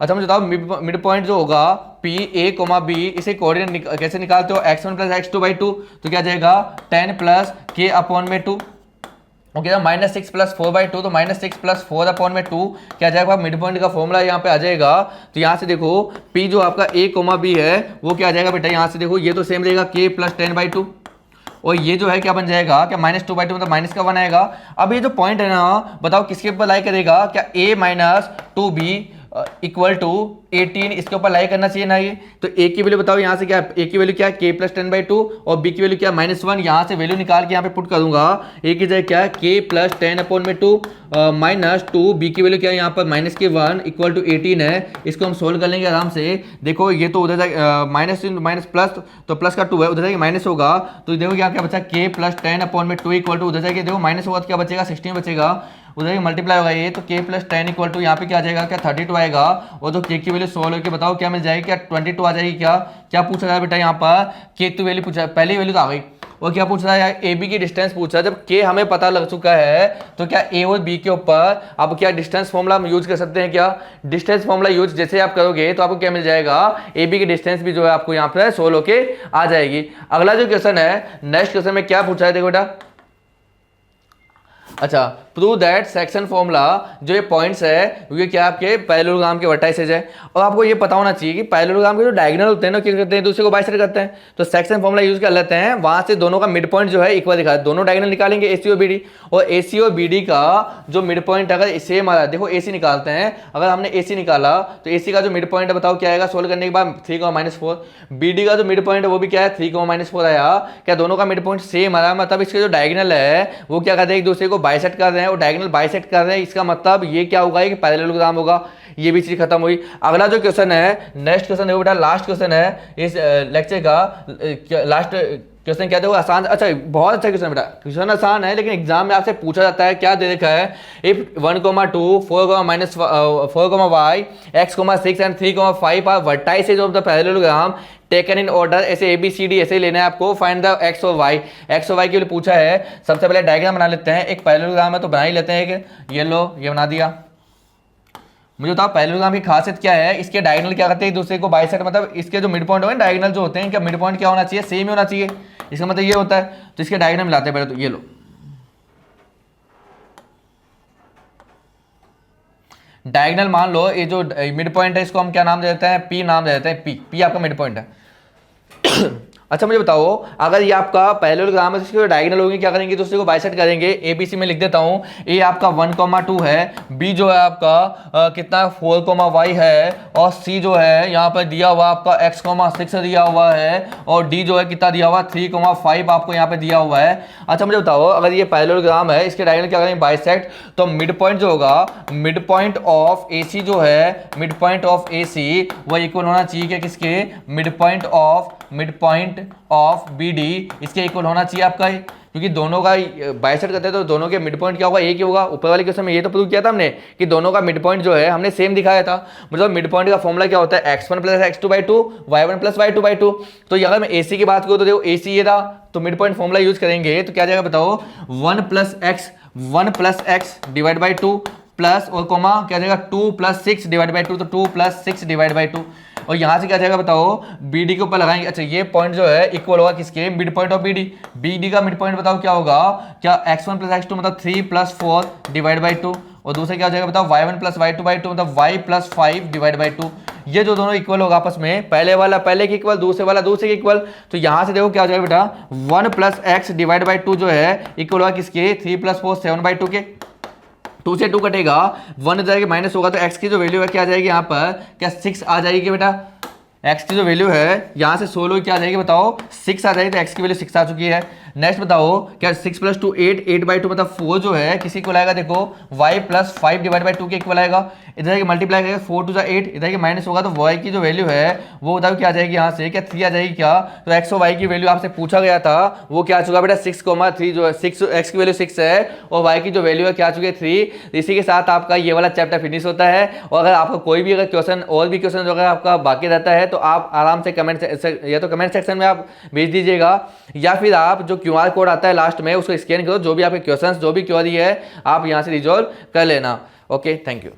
अच्छा मुझे बताओ मिड पॉइंट जो होगा पी ए बी, इसे कोऑर्डिनेट कैसे निकालते हो, x1 + x2/2, तो क्या जाएगा 10 + k/2, ओके ना, -6 + 4/2, तो -6 + 4/2 क्या जाएगा मिड पॉइंट का फॉर्मूला यहाँ पे आ जाएगा। तो यहाँ से देखो P जो आपका a, b है वो क्या आ जाएगा बेटा, यहाँ से देखो ये तो सेम रहेगा k + 10/2, और ये जो है क्या बन जाएगा क्या -2/2 मतलब माइनस का 1 आएगा। अब ये जो पॉइंट है ना, बताओ किसके ऊपर लाई करेगा, क्या a - 2b = 18 इसके ऊपर लाई करना चाहिए ना। ये तो a की वैल्यू बताओ यहाँ से, क्या a की वैल्यू क्या है k + 10/2, और b की वैल्यू क्या -1, यहाँ से वैल्यू निकाल के यहाँ पे पुट करूंगा। a की जगह क्या है k + 10/2 -2, b की वैल्यू क्या है यहाँ पर -1 = 18 है। इसको हम सोल्व कर लेंगे आराम से। देखो ये तो उधर जाएगा माइनस प्लस, तो प्लस का 2 है, उधर जाएगा माइनस होगा, तो देखो क्या क्या बचा k + 10/2 = उधर जाएगा देखो माइनस होगा तो क्या बचेगा 16 बचेगा, उधर ही मल्टीप्लाई होगा ये, तो k + 10 = यहाँ पे क्या आ जाएगा क्या 32 आएगा, और तो k की वैल्यू सोल्व करके बताओ क्या मिल जाएगी, क्या 22 आ जाएगी। क्या क्या पूछा जाए बेटा यहाँ पर k की वैल्यू पूछा है, पहली वैल्यू तो आ गई, और क्या पूछ रहा है ए बी की डिस्टेंस पूछा। जब के हमें पता लग चुका है तो क्या ए और बी के ऊपर अब क्या डिस्टेंस फॉर्मूला हम यूज कर सकते हैं। क्या डिस्टेंस फॉर्मूला यूज जैसे आप करोगे तो आपको क्या मिल जाएगा, ए बी की डिस्टेंस भी जो है आपको यहाँ पर सोल्व होके आ जाएगी। अगला जो क्वेश्चन है, नेक्स्ट क्वेश्चन में क्या पूछा है देखो बेटा, अच्छा प्रूव दैट सेक्शन फॉर्मूला जो ये पॉइंट्स है ये क्या आपके पैरेललोग्राम के वर्टाइसेज है। और आपको ये पता होना चाहिए कि पैरेललोग्राम के जो डायगोनल होते हैं ना क्या करते हैं, दूसरे को बाइसेक्ट करते हैं, तो सेक्शन फॉर्मूला यूज कर लेते हैं, वहां से दोनों का मिड पॉइंट जो है इक्वल दिखा, दोनों डायगोनल निकालेंगे एसी और बीडी, और एसी और बीडी का जो मिड पॉइंट अगर सेम आ रहा है, देखो एसी निकालते हैं, अगर हमने एसी निकाला तो एसी का जो मिड पॉइंट है बताओ क्या आएगा, सोल्व करने के बाद 3, -4, बीडी का जो मिड पॉइंट है वो भी क्या है 3, -4 आया। क्या दोनों का मिड पॉइंट सेम आ रहा है, मतलब इसके जो डायगोनल है वो क्या करते हैं एक दूसरे को बाइसेक्ट कर रहे हैं, और डायगोनल बाइसेक्ट कर रहे हैं, इसका मतलब ये क्या होगा कि पैरेललोग्राम होगा। ये भी चीज खत्म हुई। अगला जो क्वेश्चन है, नेक्स्ट क्वेश्चन देखो बेटा, लास्ट क्वेश्चन है इस लेक्चर का, लास्ट क्वेश्चन क्या देखो आसान, अच्छा बहुत अच्छा क्वेश्चन बेटा, क्वेश्चन आसान है लेकिन एग्जाम में आपसे पूछा जाता है। क्या दे रखा है, if 1, 2, 4, y, x, 6 and 3, 5 are vertices of the parallelogram taken in order, ऐसे ABCD ऐसे लेना है आपको, फाइंड द x और y, x और y के लिए पूछा है। सबसे पहले डायग्राम बना लेते हैं, एक पैरेललोग्राम है तो बना ही लेते हैं, एक ये लो ये बना दिया। मुझे बताओ पैरेललोग्राम की खासियत क्या है, इसके डायगोनल क्या करते हैं एक दूसरे को बाइसेक्ट, मतलब इसके जो मिड पॉइंट होंगे डायगोनल जो होते हैं इनका मिड पॉइंट क्या होना चाहिए, सेम ही होना चाहिए, इसका मतलब ये होता है। तो इसके डायगोनल मिलाते हैं पहले, तो ये लो डायगोनल मान लो, ये जो मिड पॉइंट है इसको हम क्या नाम दे देते हैं, पी नाम दे देते हैं, पी आपका मिड पॉइंट है। अच्छा मुझे बताओ, अगर ये आपका पैरेललोग्राम है, इसके डायगोनल होंगे, क्या करेंगे, दूसरे को बाइसेक्ट करेंगे। एबीसी में लिख देता हूँ, ए आपका 1,2 है, बी जो है आपका कितना 4,y है, और सी जो है यहाँ पर दिया हुआ आपका x,6 दिया हुआ है, और डी जो है कितना दिया हुआ 3,5 आपको यहाँ पे दिया हुआ है। अच्छा मुझे बताओ, अगर ये पैरेललोग्राम है, इसके डायगोनल क्या करेंगे, बाइसेक्ट, तो मिड पॉइंट जो होगा, मिड पॉइंट ऑफ एसी जो है, मिड पॉइंट ऑफ एसी वो इक्वल होना चाहिए कि किसके, मिड पॉइंट ऑफ बीडी, इसके इक्वल होना चाहिए आपका, क्योंकि दोनों का बाइसेक्ट करते हैं तो दोनों के मिड पॉइंट क्या होगा, एक ही होगा। ऊपर वाले क्वेश्चन में ये तो प्रूव किया था हमने कि दोनों का मिड पॉइंट जो है हमने सेम दिखाया था। मतलब मिड पॉइंट का फॉर्मूला क्या होता है, x1 + x2/2 y1 + y2/2। तो अगर मैं ac की बात करूँ तो देखो ac ये था, तो मिड पॉइंट फॉर्मूला यूज करेंगे तो क्या जाएगा बताओ, 1 + x डिवाइड बाई 2 प्लस और कोमा क्या जाएगा 2 + 6 डिवाइड बाई 2, तो 2 + 6 डिवाइड बाई 2। और यहां से क्या जाएगा बताओ, BD के ऊपर लगाएंगे। अच्छा ये पॉइंट जो है इक्वल होगा किसके, मिड पॉइंट ऑफ BD का मिड पॉइंट बताओ क्या होगा, क्या x1 + x2 मतलब 3 + 4 डिवाइड बाई 2, और दूसरा क्या हो जाएगा बताओ y1 + y2/2 मतलब y + 5 डिवाइड बाई 2। ये जो दोनों इक्वल होगा आपस में, पहले वाला पहले के इक्वल, दूसरे वाला दूसरे के इक्वल। तो यहां से देखो क्या हो जाएगा बेटा, 1 + x डिवाइड बाई 2 जो है इक्वल होगा किसके, 3 + 4 7/2 के। 2 से 2 कटेगा, 1 जाएगा माइनस होगा, तो x की जो वैल्यू है क्या आ जाएगी यहाँ पर, क्या 6 आ जाएगी बेटा। x की जो वैल्यू है यहाँ से 16 क्या आ जाएगी बताओ, 6 आ जाएगी, तो x की वैल्यू 6 आ चुकी है। नेक्स्ट बताओ, क्या 6 + 2 8, 8/2 मतलब 4 जो है किसी को आएगा देखो, y + 5 डिवाइड बाई 2 के इक्वल आएगा। इधर के मल्टीप्लाई करेगा, 4 × 2 = 8, इधर के माइनस होगा, तो y की जो वैल्यू है वो बताओ क्या आ जाएगी यहाँ से, क्या 3 आ जाएगी क्या। तो x और y की वैल्यू आपसे पूछा गया था, वो क्या आ चुका बेटा 6,3 जो है 6, x की वैल्यू 6 है और y की जो वैल्यू है क्या आ चुकी है 3। इसी के साथ आपका ये वाला चैप्टर फिनिश होता है। और अगर आपका कोई भी अगर क्वेश्चन और भी क्वेश्चन अगर आपका बाकी रहता है तो आप आराम से कमेंट सेक्शन में आप भेज दीजिएगा, या फिर आप जो QR कोड आता है लास्ट में उसको स्कैन करो, जो भी आपके क्वेश्चंस जो भी क्वेरी है आप यहाँ से रिजॉल्व कर लेना। Okay, thank you.